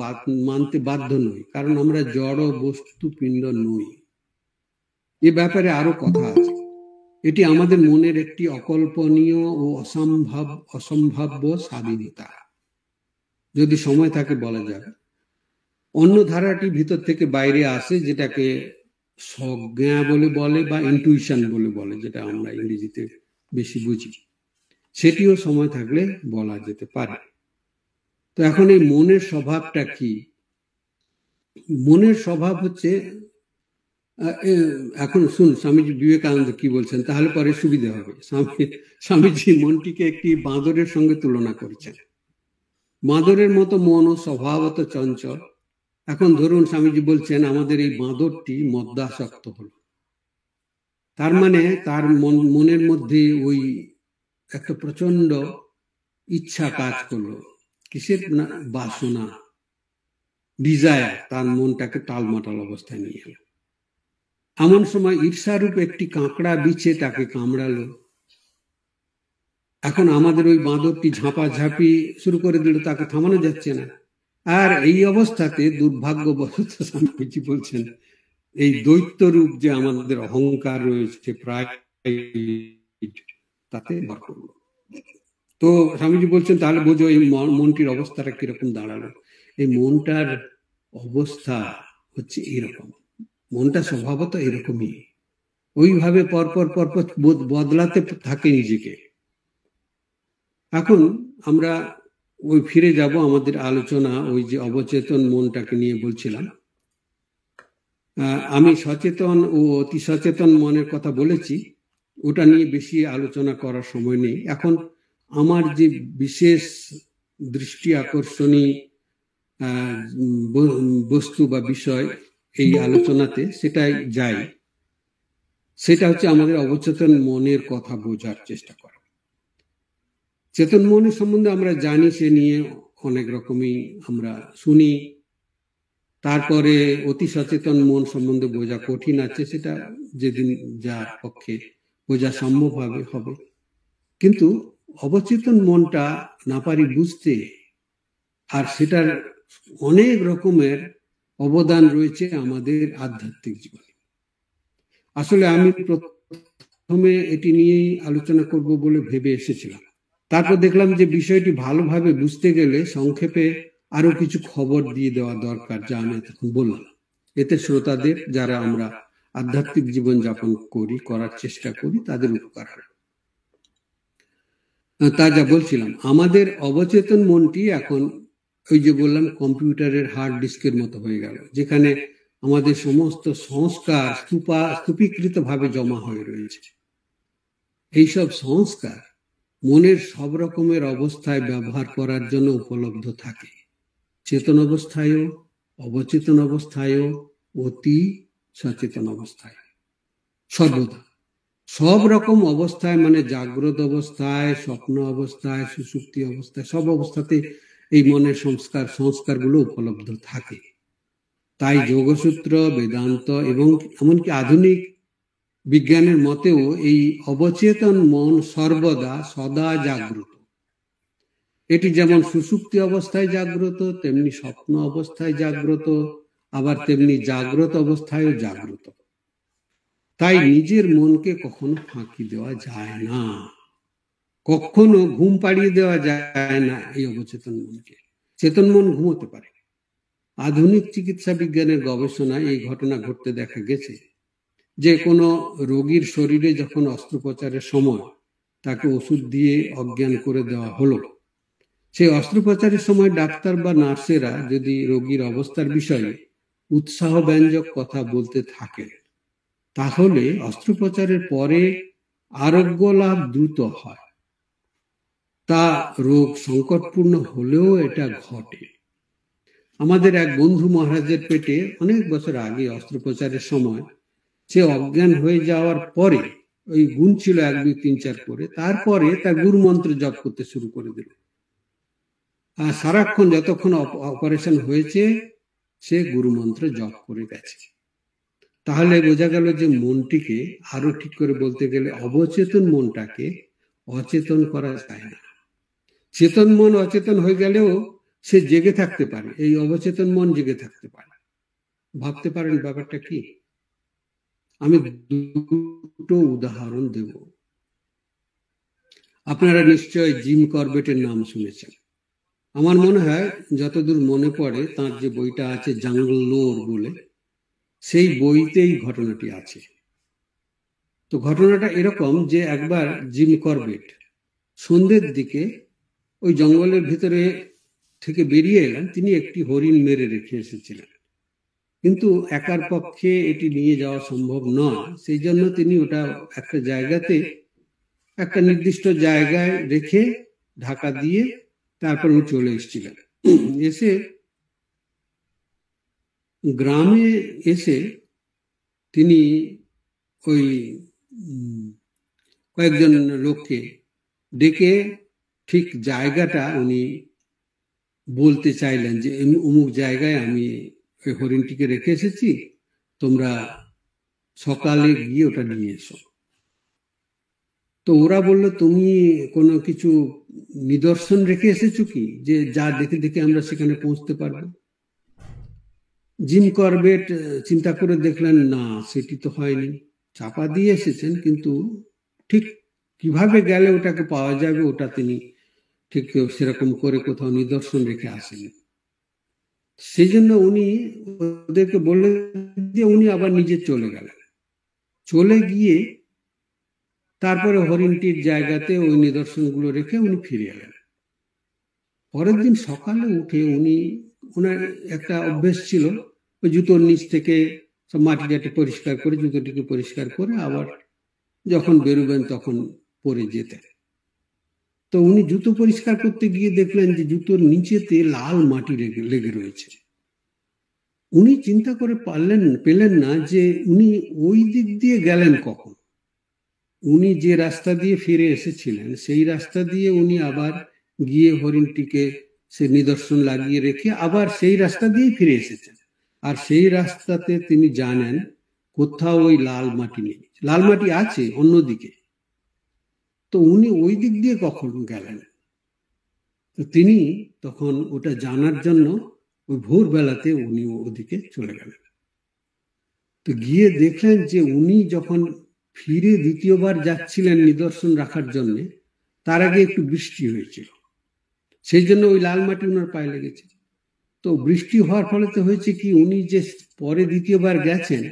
মানতে বাধ্য নই, কারণ আমরা জড় বস্তু পিণ্ড নই। এ ব্যাপারে আরো কথা আছে। এটি আমাদের মনের একটি অকল্পনীয় ও অসম্ভাব্য স্বাধীনতা, যদি সময় থাকে বলা যাবে। অন্য ধারাটি ভিতর থেকে বাইরে আসে, যেটাকে সজ্ঞা বলে বা ইনটুইশন বলে, যেটা আমরা ইংরেজিতে বেশি বুঝি। সেটিও সময় থাকলে বলা যেতে পারে। তো এখন এই মনের স্বভাবটা কি? মনের স্বভাব হচ্ছে, এখন শুন স্বামীজি বিবেকানন্দ কি বলছেন, তাহলে পরে সুবিধা হবে। স্বামীজি মনটিকে একটি বাঁদরের সঙ্গে তুলনা করেছেন। বাঁদরের মতো মনও স্বভাবত চঞ্চল। এখন ধরুন স্বামীজি বলছেন আমাদের এই বাঁদরটি মদ্যাসক্ত হলো, তার মানে তার মনের মধ্যে ওই একটা প্রচন্ড ইচ্ছা কাজ করলো, কিসের না, বাসনা, ডিজায়ার, তার মনটাকে টালমাটাল অবস্থায় নিয়ে এলো। এমন সময় ঈর্ষারূপ একটি কাঁকড়া বিছে তাকে কামড়ালো। এখন আমাদের ওই বাঁদরটি ঝাঁপাঝাঁপি শুরু করে দিল, তাকে থামানো যাচ্ছে না। আর এই অবস্থাতে দুর্ভাগ্যবশত স্বামীজি বলছেন এই দৈত্য রূপ যে আমাদের অহংকার রয়েছে প্রায়, তাতে ভর করলো। তো স্বামীজি বলছেন তাহলে বোঝো এই মনটির অবস্থাটা কিরকম দাঁড়ালো। এই মনটার অবস্থা হচ্ছে এরকম। মনটা স্বভাবত এরকমই, ওইভাবে পরপর বদলাতে থাকে নিজেকে। এখন আমরা ওই ফিরে যাব আমাদের আলোচনা, ওই যে অবচেতন মনটাকে নিয়ে বলছিলাম। আমি সচেতন ও অতি সচেতন মনের কথা বলেছি, ওটা নিয়ে বেশি আলোচনা করার সময় নেই। এখন আমার যে বিশেষ দৃষ্টি আকর্ষণী বস্তু বা বিষয় এই আলোচনাতে, সেটাই যাই। সেটা হচ্ছে আমাদের অবচেতন মনের কথা বোঝার চেষ্টা করা। চেতন মনের সম্বন্ধে আমরা জানি, সে নিয়ে অনেক রকমই আমরা শুনি। তারপরে অতি সচেতন মন সম্বন্ধে বোঝা কঠিন আছে, সেটা যেদিন যার পক্ষে বোঝা সম্ভব হবে। কিন্তু অবচেতন মনটা না পারি বুঝতে, আর সেটার অনেক রকমের অবদান রয়েছে আমাদের আধ্যাত্মিক জীবনে। আসলে আমি প্রথমে এটি নিয়েই আলোচনা করব বলে ভেবে এসেছিলাম। তারপর দেখলাম যে বিষয়টি ভালোভাবে বুঝতে গেলে সংক্ষেপে আরো কিছু খবর দিয়ে দেওয়া দরকার, যা আমি এখন বললাম। এতে শ্রোতাদের, যারা আমরা আধ্যাত্মিক জীবন যাপন করার চেষ্টা করি, তাদের উপকার হবে। তা যা বলছিলাম, আমাদের অবচেতন মনটি এখন ওই যে বললাম কম্পিউটারের হার্ড ডিস্কের মতো হয়ে গেল, যেখানে আমাদের সমস্ত সংস্কার স্তূপীকৃত ভাবে জমা হয়ে রয়েছে। এইসব সংস্কার মনের সব রকমের অবস্থায় ব্যবহার করার জন্য উপলব্ধ থাকে, চেতন অবস্থায়ও, অবচেতন অবস্থায়ও, অতি সচেতন অবস্থায়, সর্বদা সব রকম অবস্থায়, মানে জাগ্রত অবস্থায়, স্বপ্ন অবস্থায়, সুষুপ্তি অবস্থায়, সব অবস্থাতে এই মনের সংস্কারগুলো উপলব্ধ থাকে। তাই যোগসূত্র, বেদান্ত এবং এমনকি আধুনিক বিজ্ঞানের মতেও এই অবচেতন মন সদা জাগ্রত। এটি যেমন সুষুপ্তি অবস্থায় জাগ্রত, তেমনি স্বপ্ন অবস্থায় জাগ্রত, আবার তেমনি জাগ্রত অবস্থায়ও জাগ্রত। তাই নিজের মনকে কখনো ফাঁকি দেওয়া যায় না, কখনো ঘুম পাড়িয়ে দেওয়া যায় না এই অবচেতন মনকে। চেতন মন ঘুমোতে পারে। আধুনিক চিকিৎসা বিজ্ঞানের গবেষণায় এই ঘটনা ঘটতে দেখা গেছে যে কোনো রোগীর শরীরে যখন অস্ত্রোপচারের সময় তাকে ওষুধ দিয়ে অজ্ঞান করে দেওয়া হলো, সেই অস্ত্রোপচারের সময় ডাক্তার বা নার্সেরা যদি রোগীর অবস্থার বিষয়ে উৎসাহব্যঞ্জক কথা বলতে থাকেন, তাহলে অস্ত্রোপচারের পরে আরোগ্য লাভ দ্রুত হয়। তা রোগ সংকটপূর্ণ হলেও এটা ঘটে। আমাদের এক বন্ধু মহারাজের পেটে অনেক বছর আগে অস্ত্রোপচারের সময় সে অজ্ঞান হয়ে যাওয়ার পরে ওই গুণ ছিল 1 2 3 4 করে, তারপরে তার গুরু মন্ত্র জপ করতে শুরু করে দিল। আর সারাক্ষণ যতক্ষণ অপারেশন হয়েছে সে গুরু মন্ত্র জপ করে গেছে। তাহলে বোঝা গেল যে মনটিকে আরো ঠিক করে বলতে গেলে অবচেতন মনটাকে অচেতন করা যায় না। চেতন মন অচেতন হয়ে গেলেও সে জেগে থাকতে পারে, এই অবচেতন মন জেগে থাকতে পারে। ভাবতে পারেন ব্যাপারটা কি? আমি দুটো উদাহরণ দেব। আপনারা নিশ্চয় জিম করবেটের নাম শুনেছেন। আমার মনে হয় যতদূর মনে পড়ে তার যে বইটা আছে জাঙ্গল লোর বলে, সেই বইতেই ঘটনাটি আছে। তো ঘটনাটা এরকম যে একবার জিম করবেট সন্ধ্যের দিকে ওই জঙ্গলের ভিতরে থেকে বেরিয়ে এলেন। তিনি একটি হরিণ মেরে রেখে এসেছিলেন, কিন্তু একার পক্ষে এটি নিয়ে যাওয়া সম্ভব নয়। সেই জন্য তিনি ওটা একটা জায়গাতে, একটা নির্দিষ্ট জায়গায় রেখে ঢাকা দিয়ে তারপর উনি চলে এসেছিলেন। এসে গ্রামে এসে তিনি ওই কয়েকজন লোককে ডেকে ঠিক জায়গাটা উনি বলতে চাইলেন যে অমুক জায়গায় আমি ওই হরিণটিকে রেখে এসেছি, তোমরা সকালে গিয়ে ওটা নিয়ে এসো। তো ওরা বললো, তুমি কোনো কিছু নিদর্শন রেখে এসেছো কি, যে যা দেখে দেখে আমরা সেখানে পৌঁছতে পারবো? জিম করবেট চিন্তা করে দেখলেন, না সেটি তো হয়নি। চাপা দিয়ে এসেছেন, কিন্তু ঠিক কিভাবে গেলে ওটাকে পাওয়া যাবে ওটা তিনি ঠিক সেরকম করে কোথাও নিদর্শন রেখে আসেনি। সেই জন্য উনি ওদেরকে বললেন যে উনি আবার নিজে চলে গেলেন। চলে গিয়ে তারপরে হরিণটির জায়গাতে ওই নিদর্শনগুলো রেখে উনি ফিরে এলেন। পরের দিন সকালে উঠে ওনার একটা অভ্যেস ছিল, ওই জুতোর নিচ থেকে সব মাটি টাটি পরিষ্কার করে, জুতোটিকে পরিষ্কার করে আবার যখন বেরোবেন তখন পরে যেতেন। তো উনি জুতো পরিষ্কার করতে গিয়ে দেখলেন যে জুতোর নিচেতে লাল মাটি লেগে রয়েছে। উনি চিন্তা করে পেলেন না যে উনি ওই দিক দিয়ে গেলেন কখন। উনি যে রাস্তা দিয়ে ফিরে এসেছিলেন সেই রাস্তা দিয়ে উনি আবার গিয়ে হরিণটিকে সে নিদর্শন লাগিয়ে রেখে আবার সেই রাস্তা দিয়েই ফিরে এসেছেন। আর সেই রাস্তাতে তিনি জানেন কোথাও ওই লাল মাটি নেই, লাল মাটি আছে অন্যদিকে। তো উনি ওই দিক দিয়ে কখন গেলেন? তো তিনি তখন ওটা জানার জন্য ওই ভোরবেলাতে উনি ওদিকে চলে গেলেন। তো গিয়ে দেখলেন যে উনি যখন ফিরে দ্বিতীয়বার যাচ্ছিলেন নিদর্শন রাখার জন্য, তার আগে একটু বৃষ্টি হয়েছিল, সেই জন্য ওই লাল মাটি ওনার পায়ে লেগেছে। তো বৃষ্টি হওয়ার ফলে তো হয়েছে কি, উনি যে পরে দ্বিতীয়বার গেছেন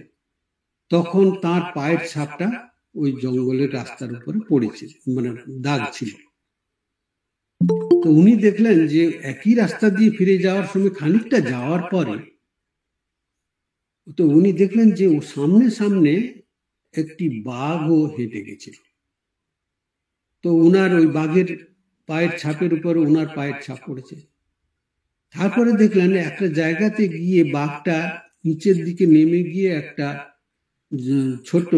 তখন তার পায়ের ছাপটা ওই জঙ্গলের রাস্তার উপরে পড়েছে, মানে দাগ ছিল। তো উনি দেখলেন যে একই রাস্তা দিয়ে ফিরে যাওয়ার সময় খানিকটা যাওয়ার পরে তো উনি দেখলেন যে ও সামনে সামনে একটি বাঘও হেঁটে গেছিল। তো উনার ওই বাঘের পায়ের ছাপের উপরে উনার পায়ের ছাপ পড়েছে। তারপরে দেখলেন একটা জায়গাতে গিয়ে বাঘটা নিচের দিকে নেমে গিয়ে একটা ছোট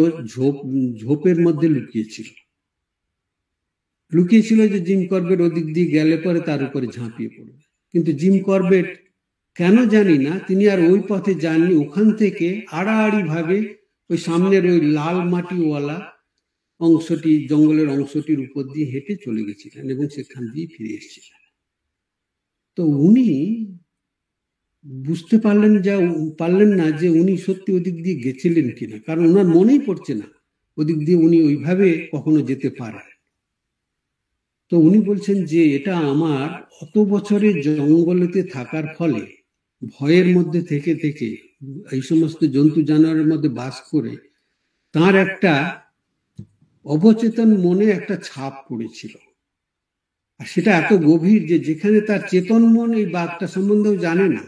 ঝোপের মধ্যে লুকিয়েছিল যে জিম করবেট ওদিক দিয়ে গেলে পরে তার উপরে ঝাঁপিয়ে পড়বে। কিন্তু জিম করবেট কেন জানি না, তিনি আর ওই পথে যাননি। ওখান থেকে আড়াআড়ি ভাবে ওই সামনের ওই লাল মাটিওয়ালা অংশটি, জঙ্গলের অংশটির উপর দিয়ে হেঁটে চলে গেছিলেন এবং সেখান দিয়ে ফিরে এসেছিলেন। তো উনি বুঝতে পারলেন না যে উনি সত্যি ওদিক দিয়ে গেছিলেন কিনা, কারণ ওনার মনেই পড়ছে না ওদিক দিয়ে উনি ওইভাবে কখনো যেতে পারেন। তো উনি বলছেন যে এটা আমার অত বছরের জঙ্গলেতে থাকার ফলে, ভয়ের মধ্যে থেকে থেকে এই সমস্ত জন্তু জানোয়ারের মধ্যে বাস করে তার একটা অবচেতন মনে একটা ছাপ পড়েছিল। আর সেটা এত গভীর যে যেখানে তার চেতন মন এই বাঘটা সম্বন্ধেও জানে না,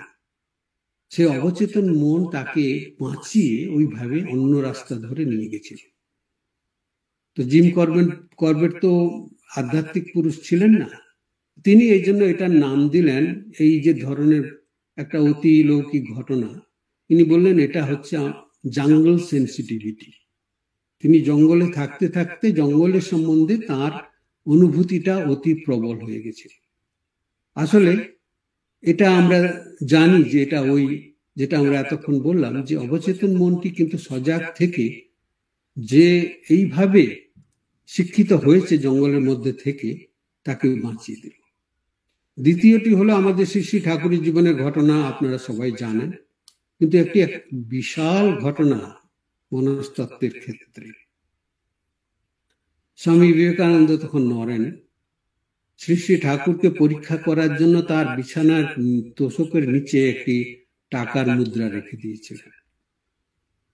সে অবচেতন মন তাকে বাঁচিয়ে ওইভাবে অন্য রাস্তা ধরে নিয়ে গেছিল। তো জিম করবেট তো আধ্যাত্মিক পুরুষ ছিলেন না, তিনি এই জন্য এটার নাম দিলেন, এই যে ধরনের একটা অতি লৌকিক ঘটনা। তিনি বললেন এটা হচ্ছে জঙ্গল সেন্সিটিভিটি। তিনি জঙ্গলে থাকতে থাকতে জঙ্গলের সম্বন্ধে তার অনুভূতিটা অতি প্রবল হয়ে গেছে। আসলে এটা আমরা জানি যে এটা ওই যেটা আমরা এতক্ষণ বললাম যে অবচেতন মনটি কিন্তু সজাগ থেকে যে এইভাবে শিক্ষিত হয়েছে জঙ্গলের মধ্যে থেকে তাকে বাঁচিয়ে দিল। দ্বিতীয়টি হলো আমাদের শ্রী শ্রী ঠাকুরের জীবনের ঘটনা, আপনারা সবাই জানেন, কিন্তু একটি বিশাল ঘটনা মনস্তত্ত্বের ক্ষেত্রে। স্বামী বিবেকানন্দ তখন নড়েন, শ্রী শ্রী ঠাকুরকে পরীক্ষা করার জন্য তার বিছানার তোষকের নিচে একটি টাকার মুদ্রা রেখে দিয়েছিলেন।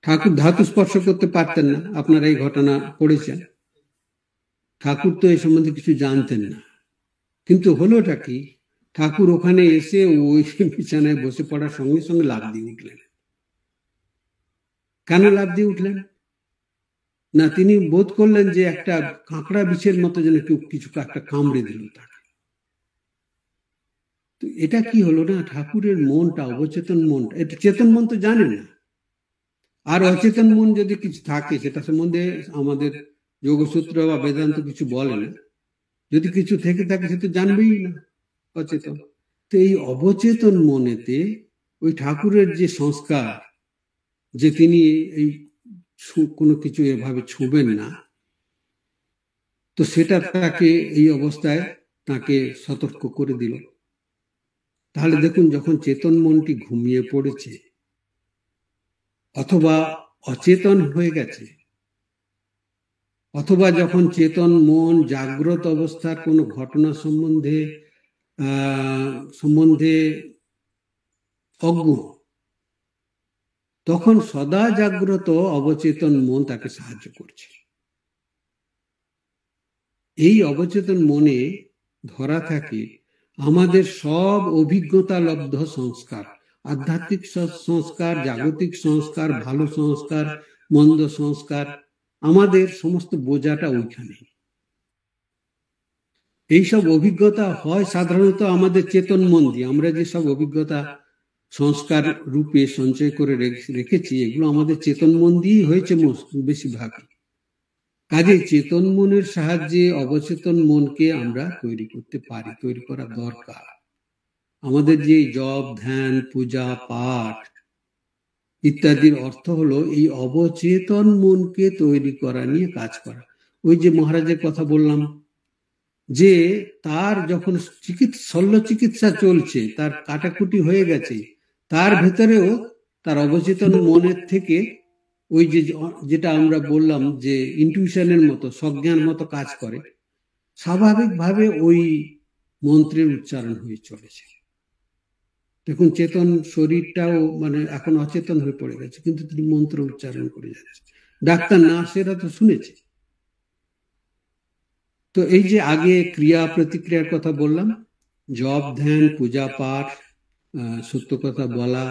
ঠাকুর ধাতু স্পর্শ করতে পারতেন না, আপনারা এই ঘটনা পড়েছেন। ঠাকুর তো এই সম্বন্ধে কিছু জানতেন না, কিন্তু হলোটা কি, ঠাকুর ওখানে এসে ওই বিছানায় বসে পড়ার সঙ্গে সঙ্গে লাফ দিয়ে উঠলেন। কেন লাফ দিয়ে উঠলেন? না, তিনি বোধ করলেন যে একটা কাঁকড়া বিছের মতো যেন কেউ কিছু একটা কামড়ে দিল তাকে। তো এটা কি হলো না, ঠাকুরের মনটা, অবচেতন মনটা, এটা চেতন মন তো জানে না। আর অচেতন মন যদি কিছু থাকে সেটা সম্বন্ধে আমাদের যোগসূত্র বা বেদান্ত কিছু বলে না। যদি কিছু থেকে থাকে সে তো জানবেই না, অচেতন। তো এই অবচেতন মনেতে ওই ঠাকুরের যে সংস্কার, যে তিনি এই কোনো কিছু এভাবে ছুঁবেন না, তো সেটা তাকে এই অবস্থায় তাকে সতর্ক করে দিল। তাহলে দেখুন, যখন চেতন মনটি ঘুমিয়ে পড়েছে অথবা অচেতন হয়ে গেছে, অথবা যখন চেতন মন জাগ্রত অবস্থার কোনো ঘটনা সম্বন্ধে অজ্ঞ, তখন সদা জাগ্রত অবচেতন মন তাকে সাহায্য করছে। এই অবচেতন মনে ধরা থাকে আমাদের সব অভিজ্ঞতা লব্ধ সংস্কার, আধ্যাত্মিক সংস্কার, জাগতিক সংস্কার, ভালো সংস্কার, মন্দ সংস্কার, আমাদের সমস্ত বোঝাটা ওইখানে। এইসব অভিজ্ঞতা হয় সাধারণত আমাদের চেতন মন দিয়ে। আমরা যে সব অভিজ্ঞতা সংস্কার রূপে সঞ্চয় করে রেখেছি, এগুলো আমাদের চেতন মন দিয়েই হয়েছে বেশিরভাগ। কাজে চেতন মনের সাহায্যে অবচেতন মনকে আমরা তৈরি করতে পারি, তৈরি করা দরকার। আমাদের যে জপ, ধ্যান, পূজা, পাঠ ইত্যাদির অর্থ হলো এই অবচেতন মনকে তৈরি করা নিয়ে কাজ করা। ওই যে মহারাজের কথা বললাম, যে তার যখন শল্য চিকিৎসা চলছে, তার কাটাকুটি হয়ে গেছে, তার ভেতরেও তার অবচেতন মনের থেকে ওই যেটা আমরা বললাম যে ইনটিউশনের মতো, সজ্ঞান মতো কাজ করে, স্বাভাবিকভাবে ওই মন্ত্রের উচ্চারণ হয়ে চলেছে। দেখুন, চেতন শরীরটাও মানে এখন অচেতন হয়ে পড়ে গেছে, কিন্তু তিনি মন্ত্র উচ্চারণ করে যাচ্ছে। ডাক্তার নার্সেরা তো শুনেছে। তো এই যে আগে ক্রিয়া প্রতিক্রিয়ার কথা বললাম, জপ, ধ্যান, পূজা পাঠ, সত্য কথা বলা,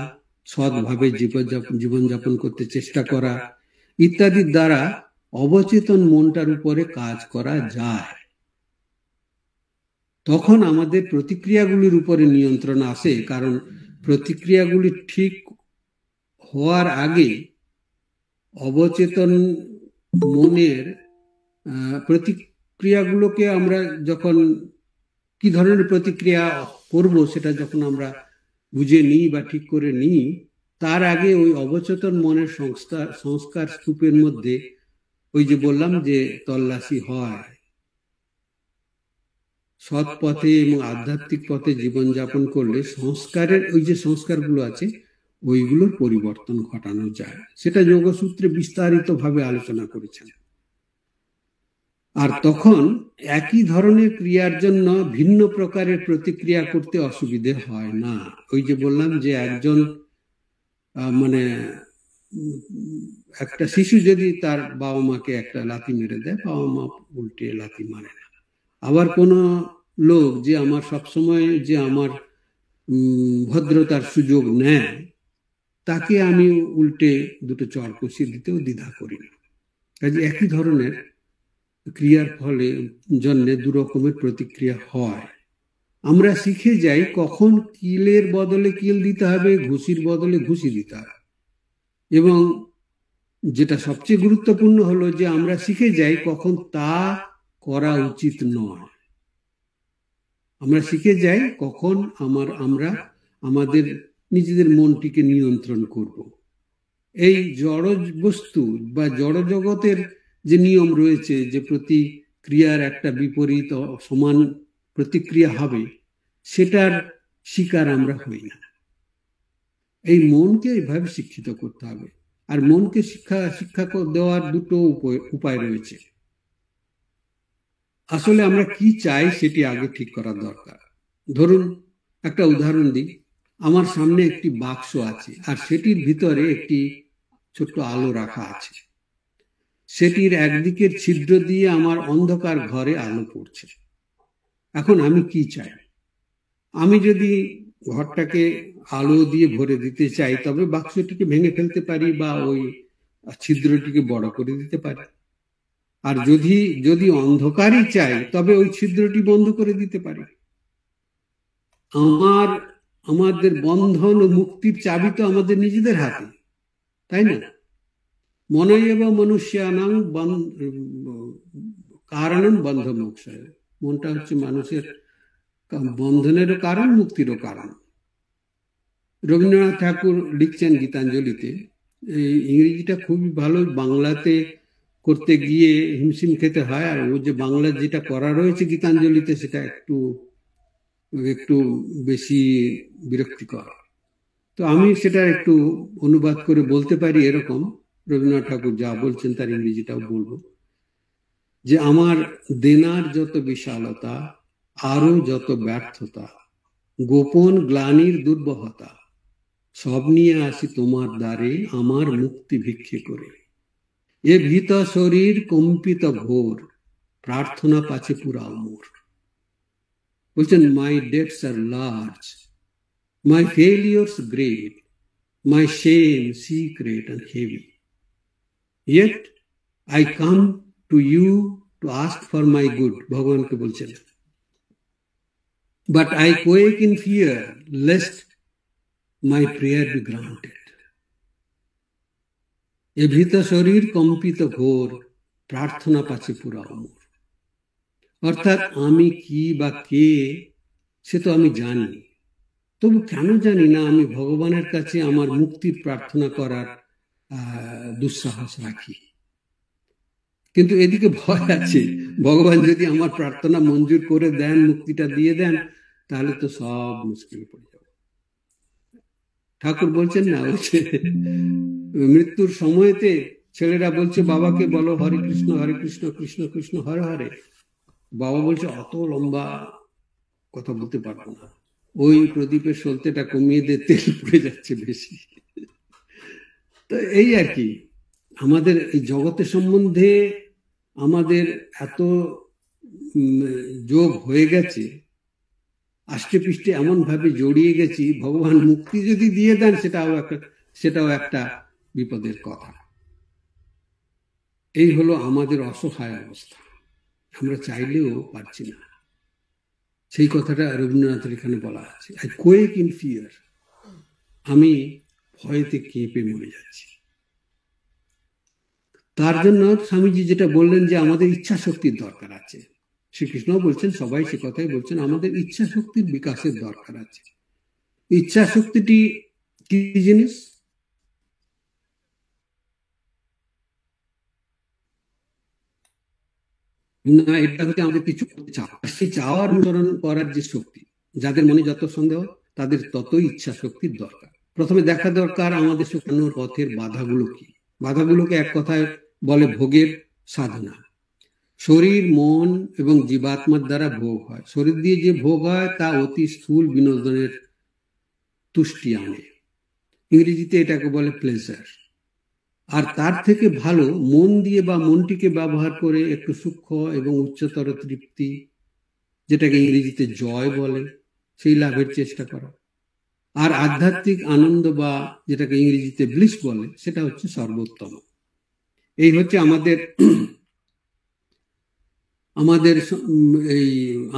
সৎভাবে জীবনযাপন করতে চেষ্টা করা ইত্যাদির দ্বারা অবচেতন মনটার উপরে কাজ করা যায়। তখন আমাদের প্রতিক্রিয়াগুলির উপরে নিয়ন্ত্রণ আসে, কারণ প্রতিক্রিয়াগুলি ঠিক হওয়ার আগে অবচেতন মনের প্রতিক্রিয়াগুলোকে আমরা যখন কি ধরনের প্রতিক্রিয়া করব সেটা যখন আমরা বুঝে নিই বা ঠিক করে নিই, তার আগে ওই অবচেতন মনের সংস্কার স্তূপের মধ্যে ওই যে বললাম যে তল্লাশি হয়। সৎ পথে এবং আধ্যাত্মিক পথে জীবনযাপন করলে সংস্কারের ওই যে সংস্কারগুলো আছে ওইগুলোর পরিবর্তন ঘটানো যায়। সেটা যোগসূত্রে বিস্তারিতভাবে আলোচনা করেছেন। আর তখন একই ধরনের ক্রিয়ার জন্য ভিন্ন প্রকারের প্রতিক্রিয়া করতে অসুবিধে হয় না। ওই যে বললাম যে একজন মানে একটা শিশু যদি তার বাবা মাকে একটা লাথি মেরে দেয়, বাবা মা উল্টে লাথি মারে না। আবার কোনো লোক যে আমার সবসময় যে আমার ভদ্রতার সুযোগ নেয়, তাকে আমি উল্টে দুটো চড় কষিয়ে দিতেও দ্বিধা করি না। কাজে একই ধরনের ক্রিয়ার ফলে জন্যে দু রকমের প্রতিক্রিয়া হয়। আমরা শিখে যাই কখন কিলের বদলে কিল দিতে হবে, ঘুষির বদলে ঘুষি দিতে হবে। এবং যেটা সবচেয়ে গুরুত্বপূর্ণ হলো যে আমরা শিখে যাই কখন তা করা উচিত নয়। আমরা শিখে যাই কখন আমরা আমাদের নিজেদের মনটিকে নিয়ন্ত্রণ করব। এই জড় বস্তু বা জড় জগতের যে নিয়ম রয়েছে যে প্রতিক্রিয়ার একটা বিপরীত সমান প্রতিক্রিয়া হবে, সেটার শিকার আমরা হই না। এই মনকে এইভাবে শিক্ষিত করতে হবে। আর মনকে শিক্ষা দেওয়ার দুটো উপায় রয়েছে। আসলে আমরা কি চাই সেটি আগে ঠিক করা দরকার। ধরুন একটা উদাহরণ দিই, আমার সামনে একটি বাক্স আছে আর সেটির ভিতরে একটি ছোট্ট আলো রাখা আছে। সেটির একদিকের ছিদ্র দিয়ে আমার অন্ধকার ঘরে আলো পড়ছে। এখন আমি কি চাই? আমি যদি ঘরটাকে আলো দিয়ে ভরে দিতে চাই, তবে বাক্সটিকে ভেঙে ফেলতে পারি বা ওই ছিদ্রটিকে বড় করে দিতে পারি। আর যদি অন্ধকারই চাই, তবে ওই ছিদ্রটি বন্ধ করে দিতে পারি। আমাদের বন্ধন ও মুক্তির চাবি তো আমাদের নিজেদের হাতে, তাই না? মনৈব মনুষ্যানাং কারণম বন্ধ মোক্ষায়। মনটা হচ্ছে মানুষের বন্ধনেরও কারণ, মুক্তিরও কারণ। রবীন্দ্রনাথ ঠাকুর লিখছেন গীতাঞ্জলিতে, এই ইংরেজিটা খুবই ভালো, বাংলাতে করতে গিয়ে হিমশিম খেতে হয়। আর ও যে বাংলা যেটা করা রয়েছে গীতাঞ্জলিতে, সেটা একটু বেশি বিরক্তিকর। তো আমি সেটা একটু অনুবাদ করে বলতে পারি এরকম, রবীন্দ্রনাথ ঠাকুর যা বলছেন তার ইংরেজিটাও বলবো, যে আমার দেনার যত বিশালতা, আরো যত ব্যর্থতা, গোপন গ্লানির দুর্বহতা, সব নিয়ে আসি তোমার দ্বারে আমার মুক্তি ভিক্ষে করে। এ ভীত শরীর কম্পিত ঘোর, প্রার্থনা পাছে পুরাও মোর। বলছেন, my debts are large, my failures great, my shame secret and heavy. Yet I come to you to ask for my good. ভগবানকে বলছেন, but I quake in fear lest my prayer be granted. এ ভীত শরীর কম্পিত ঘোর, প্রার্থনা পাছে পুরাও মোর। অর্থাৎ আমি কি বা কে সে তো আমি জানি, তবু কেন জানি না আমি ভগবানের কাছে আমার মুক্তির প্রার্থনা করার দুঃসাহস রাখি। কিন্তু এদিকে ভয় আছে, ভগবান যদি আমার প্রার্থনা মঞ্জুর করে দেন, মুক্তিটা দিয়ে দেন, তাহলে তো সব মুশকিলে পড়ে যাবে। ঠাকুর বলছেন না, বলছে মৃত্যুর সময়তে ছেলেরা বলছে বাবাকে বলো হরে কৃষ্ণ কৃষ্ণ কৃষ্ণ হরে হরে। বাবা বলছে অত লম্বা কথা বলতে পারবো না, ওই প্রদীপের সলতেটা কমিয়ে দিয়ে তেল পড়ে যাচ্ছে বেশি। তো এই আর কি, আমাদের এই জগতের সম্বন্ধে আমাদের এত যোগ হয়ে গেছে, আষ্টে পৃষ্ঠে এমন ভাবে জড়িয়ে গেছি, ভগবান মুক্তি যদি দিয়ে দেন সেটাও একটা বিপদের কথা। এই হলো আমাদের অসহায় অবস্থা, আমরা চাইলেও পারছি না। সেই কথাটা রবীন্দ্রনাথের এখানে বলা আছে, আই কোয়েক ইন ফিয়ার, আমি ভয়েতে কেঁপে মরে যাচ্ছি। তার জন্য স্বামীজি যেটা বললেন যে আমাদের ইচ্ছা শক্তির দরকার আছে, শ্রীকৃষ্ণ বলছেন, সবাই সে কথাই বলছেন, আমাদের ইচ্ছা শক্তির বিকাশের দরকার আছে। ইচ্ছা শক্তিটি কি জিনিস? না, এটা হচ্ছে আমাদের কিছু চাওয়া, সেই চাওয়ার অনুসরণ করার যে শক্তি। যাদের মনে যত সন্দেহ, তাদের ততই ইচ্ছা শক্তির দরকার। প্রথমে দেখা দরকার আমাদের শুকানোর পথের বাধাগুলো কি। বাধাগুলোকে এক কথায় বলে ভোগের সাধনা। শরীর, মন এবং জীবাত্মার দ্বারা ভোগ হয়। শরীর দিয়ে যে ভোগ হয় তা অতি স্থূল বিনোদনের তুষ্টি আনে, ইংরেজিতে এটাকে বলে প্লেজার। আর তার থেকে ভালো মন দিয়ে বা মনটিকে ব্যবহার করে একটু সূক্ষ্ম এবং উচ্চতর তৃপ্তি, যেটাকে ইংরেজিতে জয় বলে, সেই লাভের চেষ্টা করা। আর আধ্যাত্মিক আনন্দ বা যেটাকে ইংরেজিতে ব্লিস বলে, সেটা হচ্ছে সর্বোত্তম। এই হচ্ছে আমাদের এই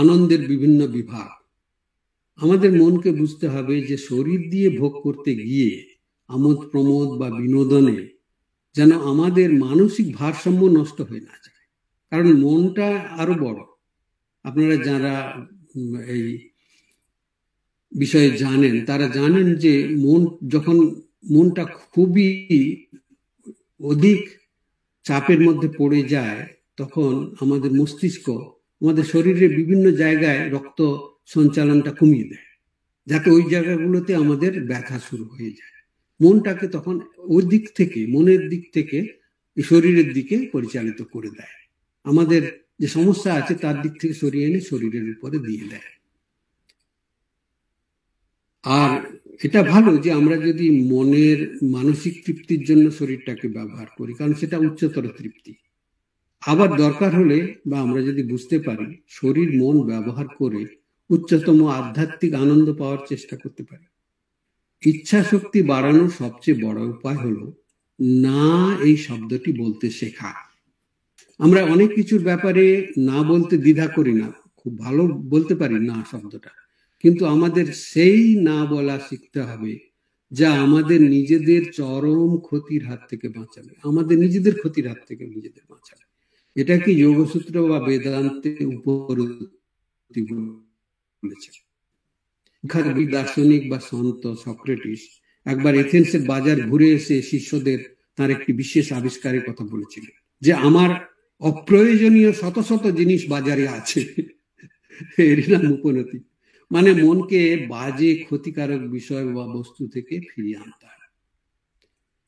আনন্দের বিভিন্ন বিভাগ। আমাদের মনকে বুঝতে হবে যে শরীর দিয়ে ভোগ করতে গিয়ে আমোদ প্রমোদ বা বিনোদনে যেন আমাদের মানসিক ভারসাম্য নষ্ট হয়ে না যায়। কারণ মনটা আরো বড়। আপনারা যারা এই বিষয়ে জানেন তারা জানেন যে যখন মনটা খুবই অধিক চাপের মধ্যে পড়ে যায়, তখন আমাদের মস্তিষ্ক আমাদের শরীরের বিভিন্ন জায়গায় রক্ত সঞ্চালনটা কমিয়ে দেয়, যাতে ওই জায়গাগুলোতে আমাদের ব্যথা শুরু হয়ে যায়। মনটাকে তখন ওই দিক থেকে, মনের দিক থেকে শরীরের দিকে পরিচালিত করে দেয়। আমাদের যে সমস্যা আছে তার দিক থেকে সরিয়ে এনে শরীরের উপরে দিয়ে দেয়। আর এটা ভালো যে আমরা যদি মনের মানসিক তৃপ্তির জন্য শরীরটাকে ব্যবহার করি, কারণ সেটা উচ্চতর তৃপ্তি। আবার দরকার হলে বা আমরা যদি বুঝতে পারি, শরীর মন ব্যবহার করে উচ্চতম আধ্যাত্মিক আনন্দ পাওয়ার চেষ্টা করতে পারি। ইচ্ছা শক্তি বাড়ানোর সবচেয়ে বড় উপায় হলো না এই শব্দটি বলতে শেখা। আমরা অনেক কিছুর ব্যাপারে না বলতে দ্বিধা করি না, খুব ভালো বলতে পারি না শব্দটা, কিন্তু আমাদের সেই না বলা শিখতে হবে যা আমাদের নিজেদের চরম ক্ষতির হাত থেকে বাঁচাবে, আমাদের নিজেদের ক্ষতির হাত থেকে নিজেদের বাঁচাবে। এটা কি যোগসূত্র বা বেদান্তে উপরতি বলেছে। দার্শনিক বা সন্ত সক্রেটিস একবার এথেন্সের বাজার ঘুরে এসে শিষ্যদের তার একটি বিশেষ আবিষ্কারের কথা বলেছিলেন, যে আমার অপ্রয়োজনীয় শত শত জিনিস বাজারে আছে। এর নাম উপনতি, মানে মনকে বাজে ক্ষতিকারক বিষয় বা বস্তু থেকে ফিরিয়ে আনতে হয়।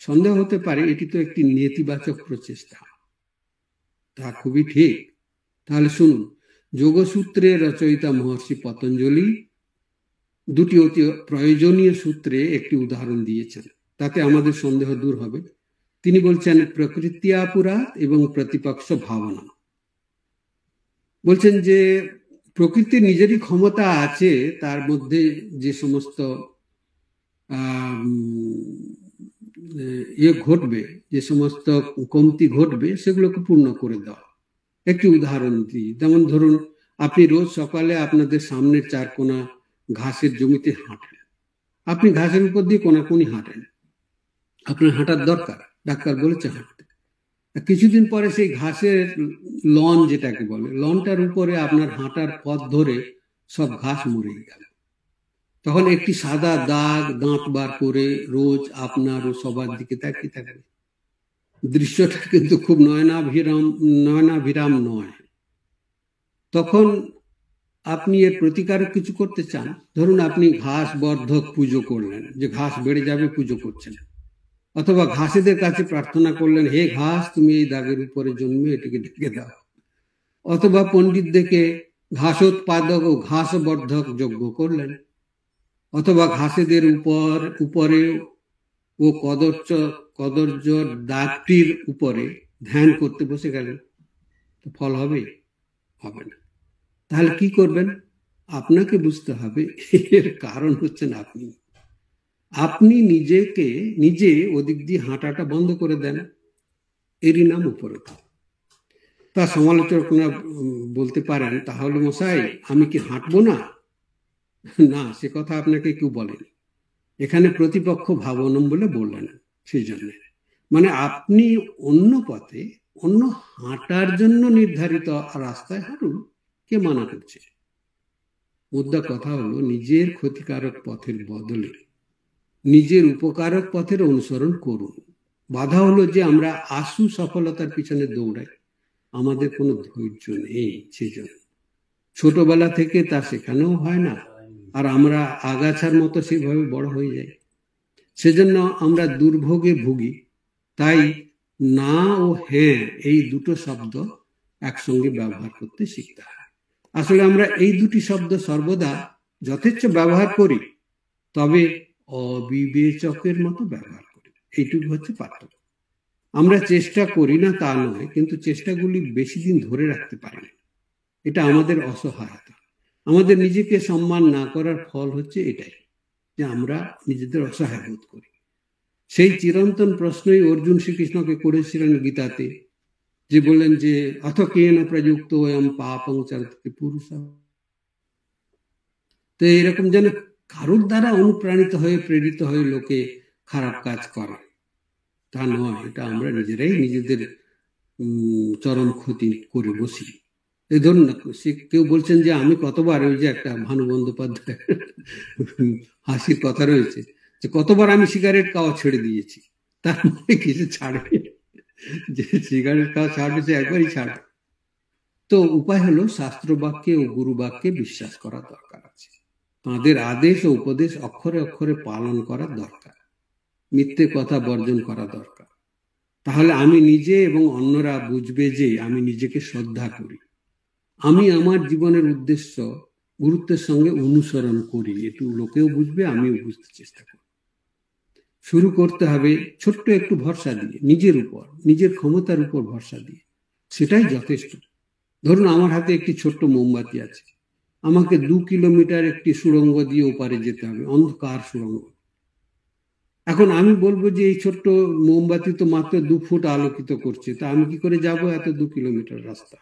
সন্দেহ হতে পারে এটি তো একটি নেতিবাচক প্রচেষ্টা। তা খুবই ঠিক। তাহলে শুনুন, যোগসূত্রের রচয়িতা মহর্ষি পতঞ্জলি দুটি অতি প্রয়োজনীয় সূত্রে একটি উদাহরণ দিয়েছেন, তাতে আমাদের সন্দেহ দূর হবে। তিনি বলছেন প্রকৃত্যাপুরাৎ এবং প্রতিপক্ষ ভাবনা। বলছেন যে প্রকৃতির নিজেরই ক্ষমতা আছে, তার মধ্যে যে সমস্ত ঘটবে, যে সমস্ত কমতি ঘটবে, সেগুলোকে পূর্ণ করে দেওয়া। একটি উদাহরণ দিই, যেমন ধরুন আপনি রোজ সকালে আপনাদের সামনের চার কোনা ঘাসের জমিতে হাঁটেন। আপনি ঘাসের উপর দিয়ে কোনাকুনি হাঁটেন, আপনার হাঁটার দরকার, ডাক্তার বলেছে হাঁটতে। কিছুদিন পরে সেই ঘাসের লন, যেটাকে বলে, লনটার উপরে আপনার হাঁটার পথ ধরে সব ঘাস মরে গেল। তখন একটি সাদা দাগ দাঁত বার করে রোজ আপনার ও সবার দিকে তাকিয়ে থাকবে। দৃশ্যটা কিন্তু খুব নয়নাভিরাম নয়। তখন আপনি এর প্রতিকারক কিছু করতে চান। ধরুন আপনি ঘাস বর্ধক পুজো করলেন, যে ঘাস বেড়ে যাবে পুজো করছেন, অথবা ঘাসেদের কাছে প্রার্থনা করলেন, হে ঘাস তুমি এই দাগের উপরে জন্মে এটিকে ঢেকে দাও, অথবা পণ্ডিত দেখে ঘাসোৎপাদক ও ঘাস বর্ধক যজ্ঞ করলেন, অথবা ঘাসেদের উপরে ও কদর্য দাগটির উপরে ধ্যান করতে বসে গেলেন। ফল হবে? হবে না। তাহলে কি করবেন? আপনাকে বুঝতে হবে এর কারণ হচ্ছেন আপনি নিজে ওদিক দিয়ে হাঁটাটা বন্ধ করে দেন। এরই নাম উপরতি। তা সমালোচকরা বলতে পারেন, তাহলে মশাই আমি কি হাঁটবো না? না, সে কথা আপনাকে কেউ বলেনি। এখানে প্রতিপক্ষ ভাবনম বলে বললেন, সেই জন্য মানে আপনি অন্য পথে, অন্য হাঁটার জন্য নির্ধারিত রাস্তায় হাঁটুন, কে মানা করছে? মুদ্রা কথা হলো নিজের ক্ষতিকারক পথের বদলে নিজের উপকারক পথের অনুসরণ করুন। বাধা হলো যে আমরা আশু সফলতার পিছনে দৌড়াই, আমাদের কোনো ধৈর্য নেই। সেজন্য ছোটবেলা থেকে তা শেখানো হয় না, আর আমরা আগাছার মতো সেভাবে বড় হয়ে যাই। সেজন্য আমরা দুর্ভোগে ভুগি। তাই না ও হ্যাঁ এই দুটো শব্দ একসঙ্গে ব্যবহার করতে শিখতে হয়। আসলে আমরা এই দুটি শব্দ সর্বদা যথেচ্ছ ব্যবহার করি, তবে অবিবেচকের মতো ব্যবহার করি। এইটুকু হচ্ছে পার্থক্য। আমরা চেষ্টা করি না তা নয়, কিন্তু চেষ্টাগুলি বেশি দিন ধরে রাখতে পারি না। এটা আমাদের অসহায়তা। আমাদের নিজেকে সম্মান না করার ফল হচ্ছে এটাই, যে আমরা নিজেদের অসহায় বোধ করি। সেই চিরন্তন প্রশ্নই অর্জুন শ্রীকৃষ্ণকে করেছিলেন গীতাতে, যে বললেন যে অথ কেন প্রযুক্ত এম পাপং চরতি পুরুষ। তো এরকম যেন কারোর দ্বারা অনুপ্রাণিত হয়ে প্রেরিত হয়ে লোকে খারাপ কাজ করে তা নয়, এটা আমরা নিজেরাই নিজেদের চরম ক্ষতি করে বসি। এই ধরুন না, কেউ বলছেন যে আমি কতবার, ওই যে একটা ভানু বন্দ্যোপাধ্যায় হাসির কথা রয়েছে যে কতবার আমি সিগারেট খাওয়া ছেড়ে দিয়েছি, তার মানে কিছু ছাড়বে, যে সিগারেট খাওয়া ছাড়বে সে একবারই ছাড়বে। তো উপায় হলো শাস্ত্র বাক্যে ও গুরু বাক্যে বিশ্বাস করা দরকার আছে, তাঁদের আদেশ ও উপদেশ অক্ষরে অক্ষরে পালন করা দরকার, মিথ্যে কথা বর্জন করা দরকার। তাহলে আমি নিজে এবং অন্যরা বুঝবে যে আমি নিজেকে শ্রদ্ধা করি, আমি আমার জীবনের উদ্দেশ্য গুরুত্বের সঙ্গে অনুসরণ করি, একটু লোকেও বুঝবে, আমিও বুঝতে চেষ্টা করি। শুরু করতে হবে ছোট্ট একটু ভরসা দিয়ে, নিজের উপর, নিজের ক্ষমতার উপর ভরসা দিয়ে, সেটাই যথেষ্ট। ধরুন আমার হাতে একটি ছোট্ট মোমবাতি আছে, আমাকে 2 কিলোমিটার একটি সুড়ঙ্গ দিয়ে ওপারে যেতে হবে, অন্ধকার সুড়ঙ্গ। এখন আমি বলবো যে এই ছোট্ট মোমবাতি তো মাত্র 2 ফুট আলোকিত করছে, তা আমি কি করে যাব এত 2 কিলোমিটার রাস্তা?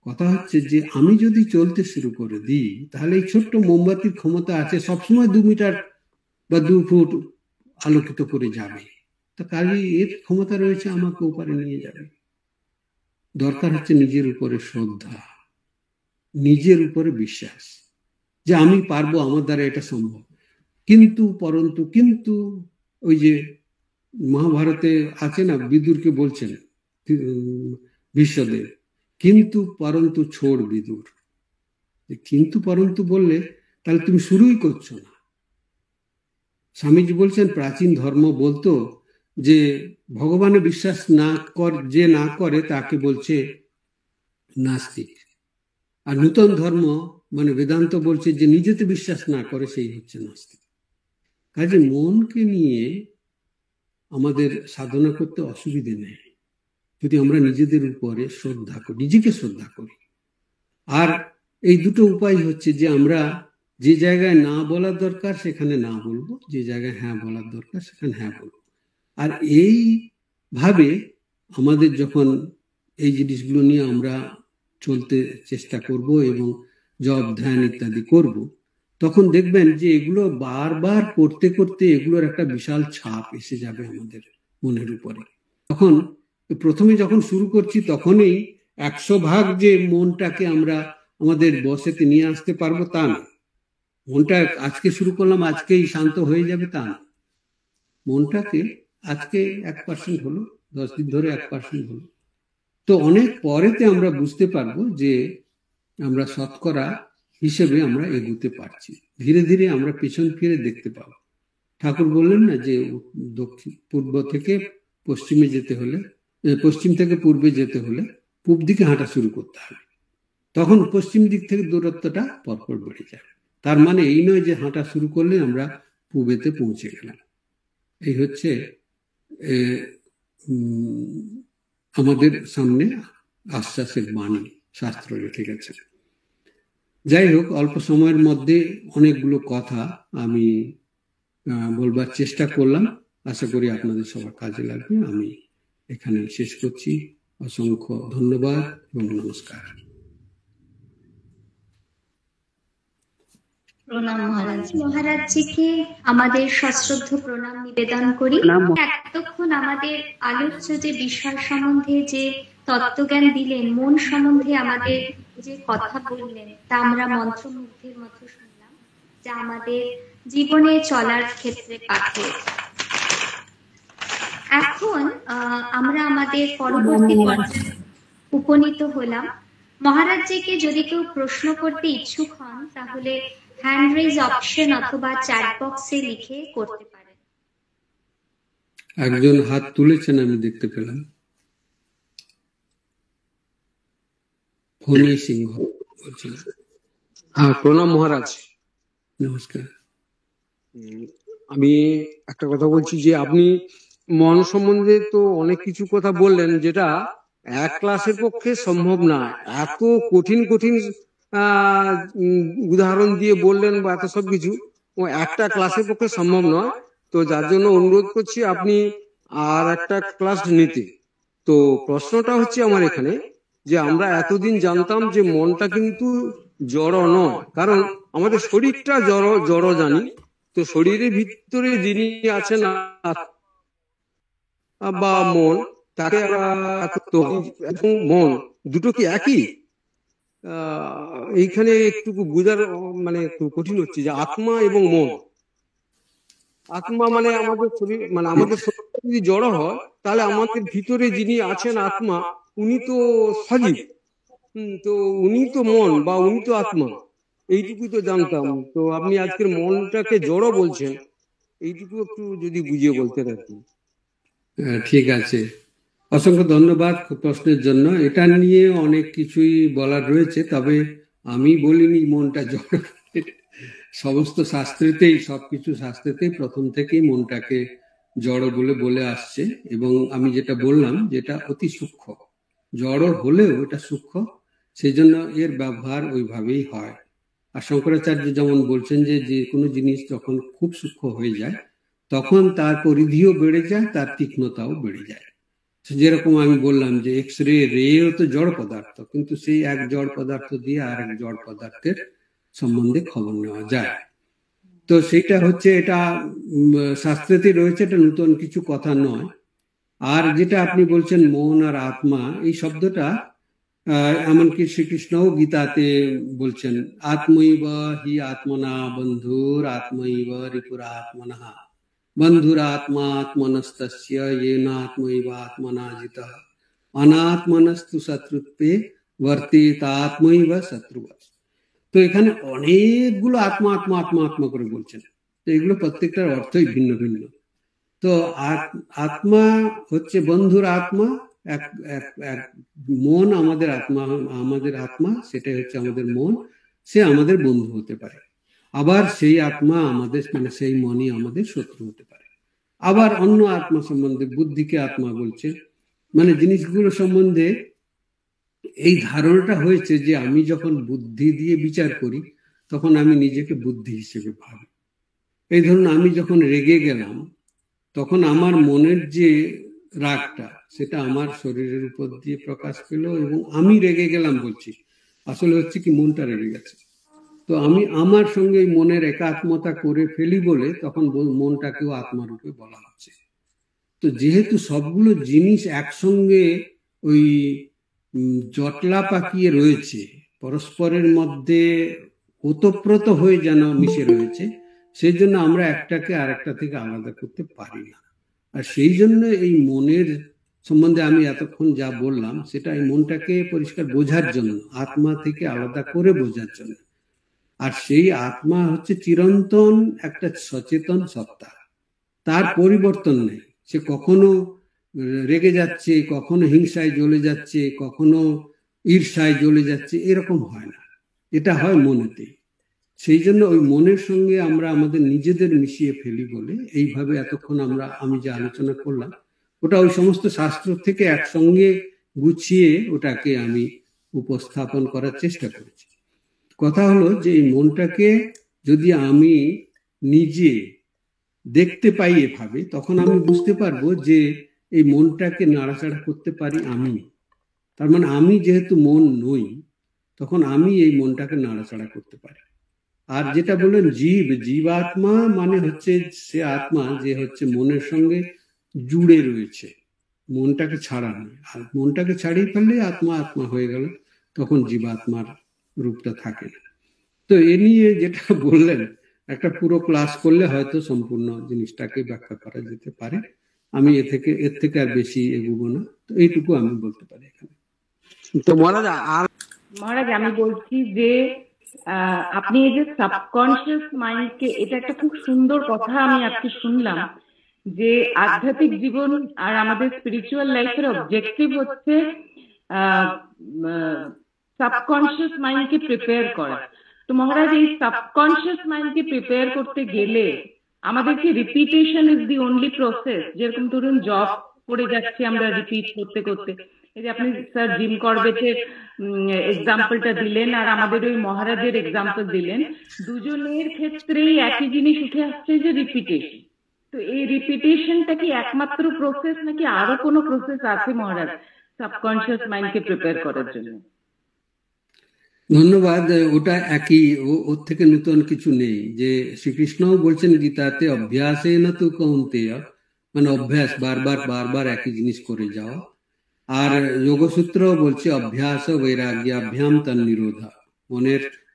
কথা হচ্ছে যে আমি যদি চলতে শুরু করে দিই, তাহলে এই ছোট্ট মোমবাতির ক্ষমতা আছে সবসময় 2 মিটার বা 2 ফুট আলোকিত করে যাবে, তা কাজে এর ক্ষমতা রয়েছে আমাকে ওপারে নিয়ে যাবে। দরকার হচ্ছে নিজের উপরে শ্রদ্ধা, নিজের উপরে বিশ্বাস যে আমি পারবো, আমার দ্বারা এটা সম্ভব। কিন্তু পরন্তু কিন্তু ওই যে মহাভারতে আছে না, বিদুরকে বলছেন ভীষ্মদেব, কিন্তু পরন্তু ছোড় বিদুর। কিন্তু পরন্তু বললে তাহলে তুমি শুরুই করছো না। স্বামীজি বলছেন প্রাচীন ধর্ম বলতো যে ভগবানে বিশ্বাস যে না করে তাকে বলছে নাস্তিক, আর নূতন ধর্ম মানে বেদান্ত বলছে যে নিজেতে বিশ্বাস না করে সেই হচ্ছে নাস্তিক। কাজে মনকে নিয়ে আমাদের সাধনা করতে অসুবিধে নেই, যদি আমরা নিজেদের উপরে শ্রদ্ধা করি, নিজেকে শ্রদ্ধা করি। আর এই দুটো উপায় হচ্ছে যে আমরা যে জায়গায় না বলার দরকার সেখানে না বলবো, যে জায়গায় হ্যাঁ বলার দরকার সেখানে হ্যাঁ বলবো। আর এইভাবে আমাদের যখন এই জিনিসগুলো নিয়ে আমরা চলতে চেষ্টা করব এবং জপ ধ্যান ইত্যাদি করব, তখন দেখবেন যে এগুলো বারবার করতে করতে এগুলোর একটা বিশাল ছাপ এসে যাবে আমাদের মনের উপরে। তখন প্রথমে যখন শুরু করছি তখনই 100 ভাগ যে মনটাকে আমরা আমাদের বশেতে নিয়ে আসতে পারবো তা না। মনটা আজকে শুরু করলাম আজকেই শান্ত হয়ে যাবে তা না। মনটাকে আজকে 1% হলো, 10 দিন ধরে 1% হলো, তো অনেক পরেতে আমরা বুঝতে পারবো যে আমরা শতকরা হিসেবে আমরা এগুতে পারছি। ধীরে ধীরে আমরা পেছন ফিরে দেখতে পাবো। ঠাকুর বললেন না যে পূর্ব থেকে পশ্চিমে যেতে হলে, পশ্চিম থেকে পূর্বে যেতে হলে পূব দিকে হাঁটা শুরু করতে হবে, তখন পশ্চিম দিক থেকে দূরত্বটা পরপর বেড়ে যাবে। তার মানে এই নয় যে হাঁটা শুরু করলে আমরা পূবেতে পৌঁছে গেলাম। এই হচ্ছে আমাদের সামনে আশ্বাসের বাণী শাস্ত্র রেখে গেছে। যাই হোক, অল্প সময়ের মধ্যে অনেকগুলো কথা আমি বলবার চেষ্টা করলাম, আশা করি আপনাদের সবার কাজে লাগবে। আমি এখানে শেষ করছি। অসংখ্য ধন্যবাদ এবং নমস্কার। প্রণাম মহারাজজিকে আমাদের সশ্রদ্ধ প্রণাম নিবেদন করি। এতক্ষণ আমাদের আলোচ্য যে বিষয় সম্বন্ধে যে তত্ত্বজ্ঞান দিলেন, মন সম্বন্ধে আমাদের যে কথা বললেন, তা আমরা মন্ত্রমুগ্ধের মতো শুনলাম, যা আমাদের জীবনে চলার ক্ষেত্রে পাঠে। এখন আমরা আমাদের পরবর্তী পর্যায়ে উপনীত হলাম। মহারাজজিকে যদি কেউ প্রশ্ন করতে ইচ্ছুক হন তাহলে হ্যান্ড রেজ অপশন অথবা চ্যাট বক্সে লিখে করতে পারেন। একজন হাত তুলেছেন আমি দেখতে পেলাম, ফণী সিংহ বলছেন। হ্যাঁ, প্রণাম মহারাজ। নমস্কার। আমি একটা কথা বলছি যে আপনি মন সম্বন্ধে তো অনেক কিছু কথা বললেন, যেটা এক ক্লাসের পক্ষে সম্ভব না। এত কঠিন কঠিন উদাহরণ দিয়ে বললেন বা এত সব কিছু একটা ক্লাসের পক্ষে সম্ভব নয়। তো যার জন্য অনুরোধ করছি আপনি আর একটা ক্লাস নিতে। তো প্রশ্নটা হচ্ছে আমার এখানে যে আমরা এতদিন জানতাম যে মনটা কিন্তু জড় নয়, কারণ আমাদের শরীরটা জড় জড় জানি, তো শরীরের ভিতরে যিনি আছেন বা মন, তাকে এবং মন দুটো কি একই? এইখানে একটু বোঝার মানে একটু কঠিন হচ্ছে যে আত্মা এবং মন, আত্মা মানে আমাদের শরীর, মানে আমাদের শরীর যদি জড় হয় তাহলে আমাদের ভিতরে যিনি আছেন আত্মা, উনি তো সজীব, তো উনি তো মন বা উনি তো আত্মা, এইটুকু তো জানতাম। তো আপনি আজকের মনটাকে জড় বলছেন, এইটুকু একটু যদি বুঝিয়ে বলতেন আর কি। ঠিক আছে, অসংখ্য ধন্যবাদ প্রশ্নের জন্য। এটা নিয়ে অনেক কিছুই বলার রয়েছে, তবে আমি বলিনি মনটা জড়। সমস্ত শাস্ত্রেতেই, সবকিছু শাস্ত্রেতেই প্রথম থেকেই মনটাকে জড় বলে বলে আসছে, এবং আমি যেটা বললাম যেটা অতি সূক্ষ্ম, জড় হলেও এটা সূক্ষ্ম, সেই জন্য এর ব্যবহার ওইভাবেই হয়। আর শঙ্করাচার্য যেমন বলছেন যে যে কোনো জিনিস যখন খুব সূক্ষ্ম হয়ে যায় তখন তার পরিধিও বেড়ে যায়, তার তীক্ষ্ণতাও বেড়ে যায়। যেরকম আমি বললাম যে এক্স রেও তো জড় পদার্থ, কিন্তু সেই এক জড় পদার্থ দিয়ে আর এক জড় পদার্থের সম্বন্ধে খবর নেওয়া যায়। তো সেটা হচ্ছে, এটা শাস্ত্রেতে রয়েছে, এটা নতুন কিছু কথা নয়। আর যেটা আপনি বলছেন মন আর আত্মা, এই শব্দটা এমনকি শ্রীকৃষ্ণও গীতাতে বলছেন, আত্মৈব হি আত্মনা বন্ধুর আত্মৈব রিপুর আত্মনঃ বন্ধুর আত্মা আত্মনস্তস্য येन आत्मैव आत्मना जितः अनात्मनस्तु शत्रुत्वे वर्तेतात्मैव शत्रुवत्। তো এখানে অনেকগুলো আত্মা আত্মা আত্মা আত্মা করে বলছেন, তো এগুলো প্রত্যেকটার অর্থই ভিন্ন ভিন্ন। তো আত্মা হচ্ছে বন্ধুর আত্মা, এক এক মন আমাদের আত্মা, আমাদের আত্মা সেটাই হচ্ছে আমাদের মন, সে আমাদের বন্ধু হতে পারে। আবার সেই আত্মা আমাদের, মানে সেই মনই আমাদের শত্রু হতে পারে। আবার অন্য আত্মা সম্বন্ধে, বুদ্ধিকে আত্মা বলছে, মানে জিনিসগুলো সম্বন্ধে এই ধারণাটা হয়েছে যে আমি যখন বুদ্ধি দিয়ে বিচার করি তখন আমি নিজেকে বুদ্ধি হিসেবে ভাবি। এই ধরুন আমি যখন রেগে গেলাম তখন আমার মনের যে রাগটা সেটা আমার শরীরের উপর দিয়ে প্রকাশ পেল, এবং আমি রেগে গেলাম বলছি, আসলে হচ্ছে কি মনটা রেগে গেছে। তো আমি আমার সঙ্গে মনের একাত্মতা করে ফেলি বলে তখন মনটাকেও আত্মারূপে বলা হচ্ছে। তো যেহেতু সবগুলো জিনিস একসঙ্গে ওই জটলা পাকিয়ে রয়েছে, পরস্পরের মধ্যে ওতপ্রোত হয়ে যেন মিশে রয়েছে, সেই জন্য আমরা একটাকে আরেকটা থেকে আলাদা করতে পারি না। আর সেই জন্য এই মনের সম্বন্ধে আমি এতক্ষণ যা বললাম সেটা এই মনটাকে পরিষ্কার বোঝার জন্য, আত্মা থেকে আলাদা করে বোঝার জন্য। আর সেই আত্মা হচ্ছে চিরন্তন একটা সচেতন সত্তা, তার পরিবর্তন নেই। সে কখনো রেগে যাচ্ছে, কখনো হিংসায় জ্বলে যাচ্ছে, কখনো ঈর্ষায় জ্বলে যাচ্ছে, এরকম হয় না, এটা হয় মনেতে। সেই জন্য ওই মনের সঙ্গে আমরা আমাদের নিজেদের মিশিয়ে ফেলি বলে এইভাবে এতক্ষণ আমি যে আলোচনা করলাম ওটা ওই সমস্ত শাস্ত্র থেকে একসঙ্গে গুছিয়ে ওটাকে আমি উপস্থাপন করার চেষ্টা করেছি। কথা হলো যে এই মনটাকে যদি আমি নিজে দেখতে পাই এভাবে, তখন আমি বুঝতে পারবো যে এই মনটাকে নাড়াচাড়া করতে পারি আমি। তার মানে আমি যেহেতু মন নই, তখন আমি এই মনটাকে নাড়াচাড়া করতে পারি। আর যেটা বললেন জীবাত্মা, মানে হচ্ছে সে আত্মা যে হচ্ছে মনের সঙ্গে জুড়ে রয়েছে, মনটাকে ছাড়া নয়। আর মনটাকে ছাড়িয়ে ফেললে আত্মা আত্মা হয়ে গেল, তখন জীবাত্মার রূপটা থাকে না। তো এ নিয়ে যেটা বললেন, একটা পুরো ক্লাস করলে হয়তো সম্পূর্ণ জিনিসটাকে ব্যাখ্যা করা যেতে পারে। আমি এর থেকে আর বেশি এগোবো না, তো এইটুকু আমি বলতে পারি এখানে। তো মহারাজ আমি বলছি যে আপনি এই যে সাবকনশিয়াস মাইন্ডকে, এটা একটা খুব সুন্দর কথা আমি আজকে শুনলাম, যে আধ্যাত্মিক জীবন আর আমাদের স্পিরিচুয়াল লাইফের অবজেক্টিভ হচ্ছে সাবকনশিয়াস মাইন্ডকে প্রিপেয়ার করা। তো মহারাজ, এই সাবকনশিয়াস মাইন্ডকে প্রিপেয়ার করতে গেলে আমাদেরকে repetition is the only process. যেরকম ধরুন জব করে যাচ্ছি আমরা রিপিট করতে করতে, এই যে আপনি স্যার জিম করবেটের এক্সাম্পলটা দিলেন আর আমাদের ওই মহারাজের এক্সাম্পল দিলেন, দুজনের ক্ষেত্রেই একই জিনিস উঠে আসছে যে রিপিটেশন। তো এই রিপিটেশনটা কি একমাত্র প্রসেস নাকি আরো কোনো প্রসেস আছে মহারাজ সাবকনশিয়াস মাইন্ডকে প্রিপেয়ার করার জন্য? ধন্যবাদ। ওটা একই, ওর থেকে নতুন কিছু নেই। যে শ্রীকৃষ্ণও বলছেন গীতাতে, অভ্যাসে না তো কৌন্তেয়, মানে অভ্যাস, বারবার বারবার একই জিনিস করে যাওয়া। আর যোগসূত্র বলছে অভ্যাস বৈরাগ্যাভ্যাম তন্নিরোধা,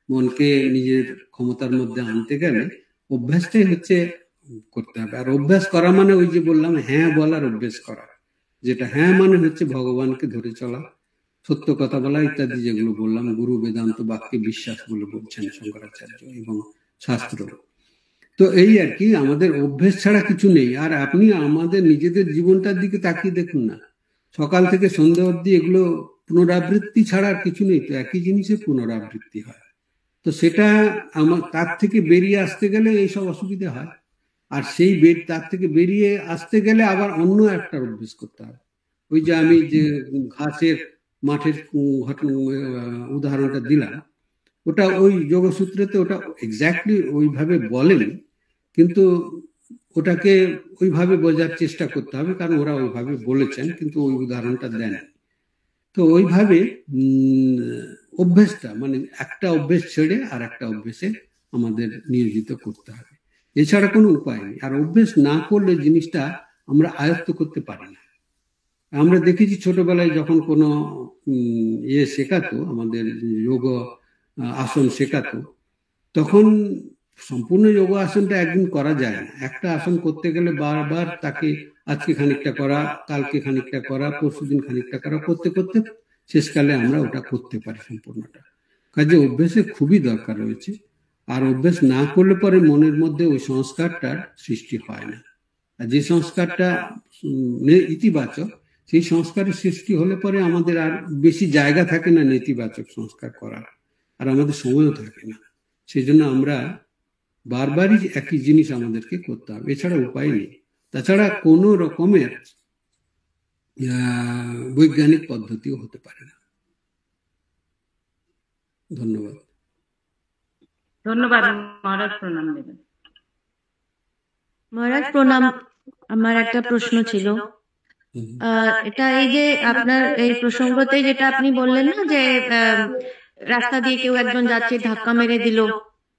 মনকে নিজের ক্ষমতার মধ্যে আনতে গেলে অভ্যাসটাই হচ্ছে করতে হবে। আর অভ্যাস করা মানে ওই যে বললাম হ্যাঁ বলার অভ্যাস করা, যেটা হ্যাঁ মানে হচ্ছে ভগবানকে ধরে চলা, সত্য কথা বলা ইত্যাদি, যেগুলো বললাম গুরু বেদান্ত বাক্যে বিশ্বাস বলে বলছেন শঙ্করাচার্য এবং শাস্ত্র। তো এই আর কি, আমাদের অভ্যেস ছাড়া কিছু নেই। আর আপনি আমাদের নিজেদের জীবনটার দিকে তাকিয়ে দেখুন না, সকাল থেকে সন্ধ্যা অবধি এগুলো পুনরাবৃত্তি ছাড়া আর কিছু নেই, তো একই জিনিসের পুনরাবৃত্তি হয়। তো সেটা তার থেকে বেরিয়ে আসতে গেলে এইসব অসুবিধা হয়। আর তার থেকে বেরিয়ে আসতে গেলে আবার অন্য একটা অভ্যেস করতে হবে। ওই যে আমি যে ঘাসের মাঠের উদাহরণটা দিলাম, ওটা ওই যোগসূত্রেতে ওটা এক্স্যাক্টলি ওইভাবে বলেন, কিন্তু ওটাকে ওইভাবে বোঝার চেষ্টা করতে হবে, কারণ ওরা ওইভাবে বলেছেন কিন্তু ওই উদাহরণটা দেন। তো ওইভাবে অভ্যেসটা মানে একটা অভ্যেস ছেড়ে আর একটা অভ্যেসে আমাদের নিয়োজিত করতে হবে, এছাড়া কোনো উপায় নেই। আর অভ্যেস না করলে জিনিসটা আমরা আয়ত্ত করতে পারি না। আমরা দেখেছি ছোটবেলায় যখন কোনো শেখাতো, আমাদের যোগ আসন শেখাতো, তখন সম্পূর্ণ যোগ আসনটা একদিন করা যায় না। একটা আসন করতে গেলে বারবার তাকে আজকে খানিকটা করা, কালকে খানিকটা করা, পরশুদিন খানিকটা করা, করতে করতে শেষকালে আমরা ওটা করতে পারি সম্পূর্ণটা। কাজে অভ্যেসের খুবই দরকার রয়েছে। আর অভ্যেস না করলে পরে মনের মধ্যে ওই সংস্কারটার সৃষ্টি হয় না। আর যে সংস্কারটা ইতিবাচক, সেই সংস্কারের সৃষ্টি হলে পরে আমাদের আর বেশি জায়গা থাকে না নেতিবাচক সংস্কার করার, আর আমাদের সময়ও থাকে না। সেই জন্য আমরা বারবারই একই জিনিস আমাদেরকে করতে হবে, এছাড়া উপায় নেই। তাছাড়া কোনো রকমের বৈজ্ঞানিক পদ্ধতিও হতে পারে না। ধন্যবাদ। ধন্যবাদ মহারাজ, প্রণাম দেবেন। মহারাজ প্রণাম। আমার একটা প্রশ্ন ছিল, এটা এই যে আপনার এই প্রসঙ্গতে যেটা আপনি বললেন না যে রাস্তা দিয়ে কেউ একজন যাচ্ছে, ধাক্কা মেরে দিল,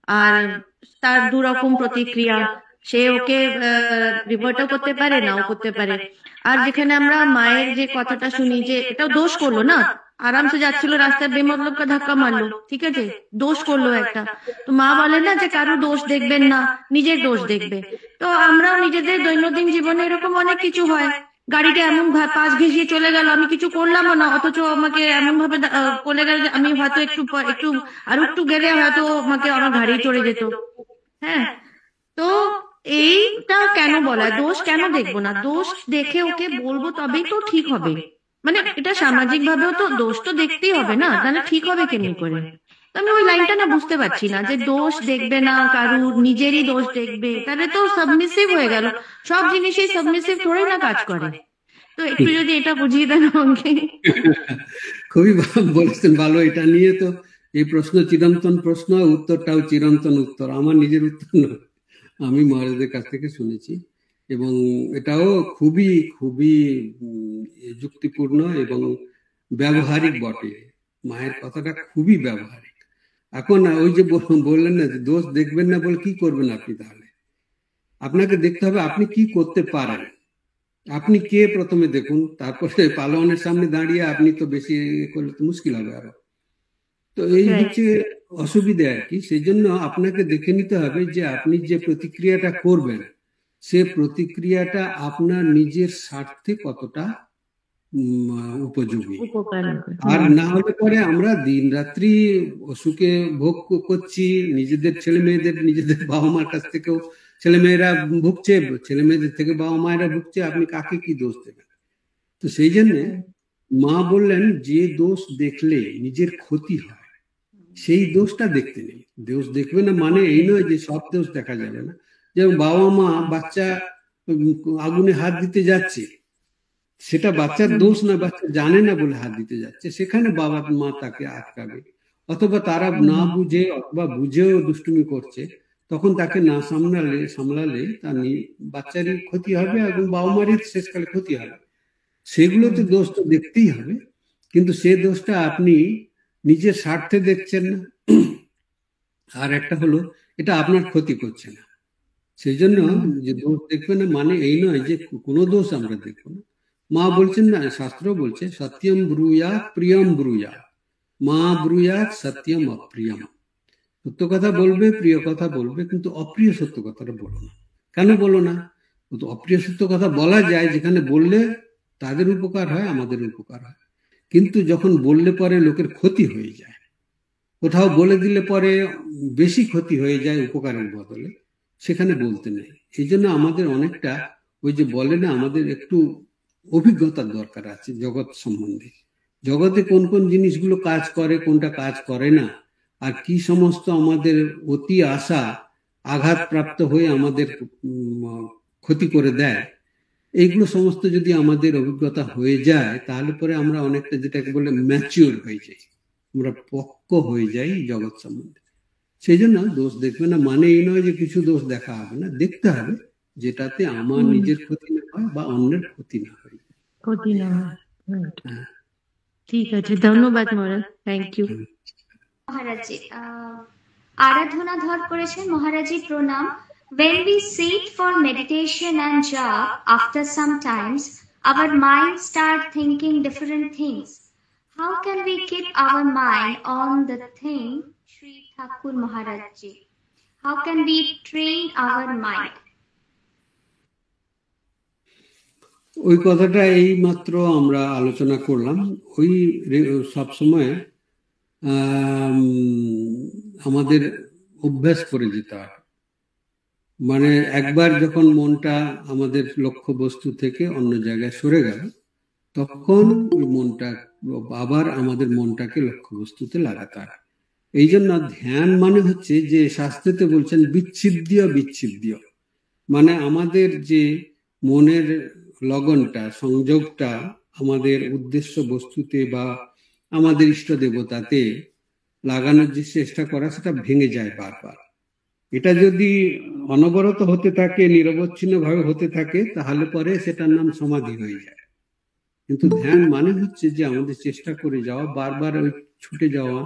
আর তার দুরকম প্রতিক্রিয়া, সে ওকে রিভার্টও করতে পারে, নাও করতে পারে। আর যেখানে আমরা মায়ের যে কথাটা শুনি যে এটাও দোষ করলো না, আরামসে যাচ্ছিল রাস্তায়, বেমতলব ধাক্কা মারলো, ঠিক আছে, দোষ করলো একটা। তো মা বলে না যে কারো দোষ দেখবেন না, নিজের দোষ দেখবে। তো আমরাও নিজেদের দৈনন্দিন জীবনে এরকম অনেক কিছু হয়, গাড়িটা এমন পাশ ঘেঁষিয়ে চলে গেল, আমি কিছু করলাম না, অথচ আমাকে এমন ভাবে চলে গেল যে আমি হয়তো একটু আর একটু গেলে হয়তো আমাকে আমার গাড়ি চড়ে যেত। হ্যাঁ, তো এইটা কেন বলা, দোষ কেন দেখবো না? দোষ দেখে ওকে বলবো তবেই তো ঠিক হবে। মানে এটা সামাজিক ভাবেও তো দোষ তো দেখতেই হবে না, তাহলে ঠিক হবে কেমনি করে? আমি ওই লাইনটা না বুঝতে পারছি না, যে দোষ দেখবে না কারুর, নিজেরই দোষ দেখবে, তাহলে তো সাবমিসিভ হয়ে গেল। সব জিনিসই সাবমিসিভ থোড়ি না কাজ করে। তো একটু যদি এটা বুঝিয়ে দেন আমাকে। খুবই বলেছেন, ভালো। এটা নিয়ে তো এই প্রশ্ন চিরন্তন প্রশ্ন, উত্তরটাও চিরন্তন উত্তর। আমার নিজের উত্তর নয়, আমি মহারাজদের কাছ থেকে শুনেছি, এবং এটাও খুবই খুবই যুক্তিপূর্ণ এবং ব্যবহারিক বটে। মায়ের কথাটা খুবই ব্যবহারিক। এখন ওই যে বললেন না যে দোষ দেখবেন না বলে কি করবেন আপনি? তাহলে আপনাকে দেখতে হবে আপনি কি করতে পারেন, আপনি কে প্রথমে দেখুন, তারপরে পালোয়ানের সামনে দাঁড়িয়ে আপনি তো বেশি করলে তো মুশকিল হবে আরো। তো এই হচ্ছে অসুবিধা আর কি। সেই জন্য আপনাকে দেখে নিতে হবে যে আপনি যে প্রতিক্রিয়াটা করবেন, সে প্রতিক্রিয়াটা আপনার নিজের স্বার্থে কতটা উপযোগী। আর না হলে পরে আমরা দিন রাত্রি অসুখে ভোগ করছি, নিজেদের ছেলে মেয়েদের, নিজেদের বাবা মার কাছ থেকেও ছেলে মেয়েরা ভুগছে, ছেলে মেয়েদের থেকে বাবা মায়েরা ভুগছে, আপনি কাকে কি দোষ দেবেন? তো সেই জন্য মা বললেন যে দোষ দেখলে নিজের ক্ষতি হয় সেই দোষটা দেখতে নেই। দোষ দেখবে না মানে এই নয় যে সব দোষ দেখা যাবে না। যেমন বাবা মা বাচ্চা আগুনে হাত দিতে যাচ্ছে, সেটা বাচ্চার দোষ না, বাচ্চা জানে না বলে হাত দিতে যাচ্ছে, সেখানে বাবা মা তাকে আটকাবে। অথবা তারা না বুঝে অথবা বুঝেও দুষ্টুমি করছে, তখন তাকে না সামলালে তার বাচ্চারই ক্ষতি হবে এবং বাবা মারই শেষকালে ক্ষতি হবে। সেগুলোতে দোষ তো দেখতেই হবে, কিন্তু সে দোষটা আপনি নিজের স্বার্থে দেখছেন না, আর একটা হলো এটা আপনার ক্ষতি করছে না। সেই জন্য যে দোষ দেখবে না মানে এই নয় যে কোনো দোষ আমরা দেখবো না। মা বলছেন না, শাস্ত্র বলছে সত্যম ব্রুয়া প্রিয়ম ব্রুয়া, মা ব্রুয়া সত্যম অপ্রিয়ম। সত্য কথা বলবে, প্রিয় কথা বলবে, কিন্তু অপ্রিয় সত্য কথাটা বলো না। কেন বলো না? অপ্রিয় সত্য কথা বলা যায় যেখানে বললে তাদের উপকার হয়, আমাদের উপকার হয়, কিন্তু যখন বললে পরে লোকের ক্ষতি হয়ে যায়, কোথাও বলে দিলে পরে বেশি ক্ষতি হয়ে যায় উপকারের বদলে, সেখানে বলতে নেই। এই জন্য আমাদের অনেকটা ওই যে বলে না, আমাদের একটু অভিজ্ঞতার দরকার আছে জগৎ সম্বন্ধে। জগতে কোন কোন জিনিসগুলো কাজ করে, কোনটা কাজ করে না, আর কি সমস্ত আমাদের অতি আশা আঘাতপ্রাপ্ত হয়ে আমাদের ক্ষতি করে দেয়, এইগুলো সমস্ত যদি আমাদের অভিজ্ঞতা হয়ে যায় তাহলে পরে আমরা অনেকটা যেটাকে বলে ম্যাচিওর হয়ে যাই, আমরা পক্ক হয়ে যাই জগৎ সম্বন্ধে। সেই জন্য দোষ দেখবে না মানে এই নয় যে কিছু দোষ দেখা হবে না, দেখতে হবে যেটাতে আমার নিজের ক্ষতি না হয় বা অন্যের ক্ষতি না হয়। ক্ষতি না হয়। ঠিক আছে, ধন্যবাদ মহারাজ, থ্যাংক ইউ। মহারাজজি আরাধনা ধর করেছেন। মহারাজজি প্রণাম। When we sit for meditation and japa, after some times our mind start thinking different things. How can we keep our mind on the thing? Sri Thakur Maharajji, how can we train our mind? ওই কথাটা এই মাত্র আমরা আলোচনা করলাম। ওই সবসময় আমাদের অভ্যাস করে যেতে হয়। মানে একবার যখন মনটা আমাদের লক্ষ্য বস্তু থেকে অন্য জায়গায় সরে গেল, তখন মনটা আবার আমাদের মনটাকে লক্ষ্য বস্তুতে লাগাতে হয়। এই জন্য ধ্যান মানে হচ্ছে যে শাস্ত্রতে বলছেন বিচ্ছিদ্য, মানে আমাদের যে মনের লগনটা, সংযোগটা আমাদের উদ্দেশ্য বস্তুতে বা আমাদের ইষ্ট দেবতাতে লাগানোর যে চেষ্টা করা, সেটা ভেঙে যায় বারবার। এটা যদি অনবরত হতে থাকে, নিরবচ্ছিন্ন ভাবে হতে থাকে, তাহলে পরে সেটার নাম সমাধি হয়ে যায়। কিন্তু ধ্যান মানে হচ্ছে যে আমাদের চেষ্টা করে যাওয়া, বারবার ওই ছুটে যাওয়া,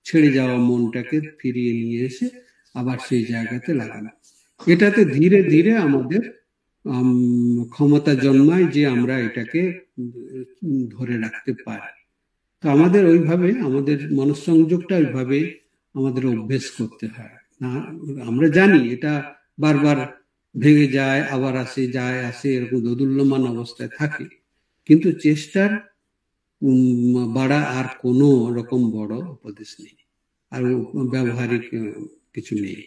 ছেড়ে যাওয়া মনটাকে ফিরিয়ে নিয়ে এসে আবার সেই জায়গাতে লাগানো। এটাতে ধীরে ধীরে আমাদের ক্ষমতা জন্মায় যে আমরা এটাকে ধরে রাখতে পারি। তো আমাদের ওইভাবে আমাদের মনঃসংযোগটা ওইভাবে আমাদের অভ্যেস করতে হয়। না, আমরা জানি এটা বারবার ভেঙে যায়, আবার আসে, যায় আসে, এরকম দোদুল্যমান অবস্থায় থাকে, কিন্তু চেষ্টার বাড়া আর কোনো রকম বড় উপদেশ নেই, আর ব্যবহারিক কিছু নেই।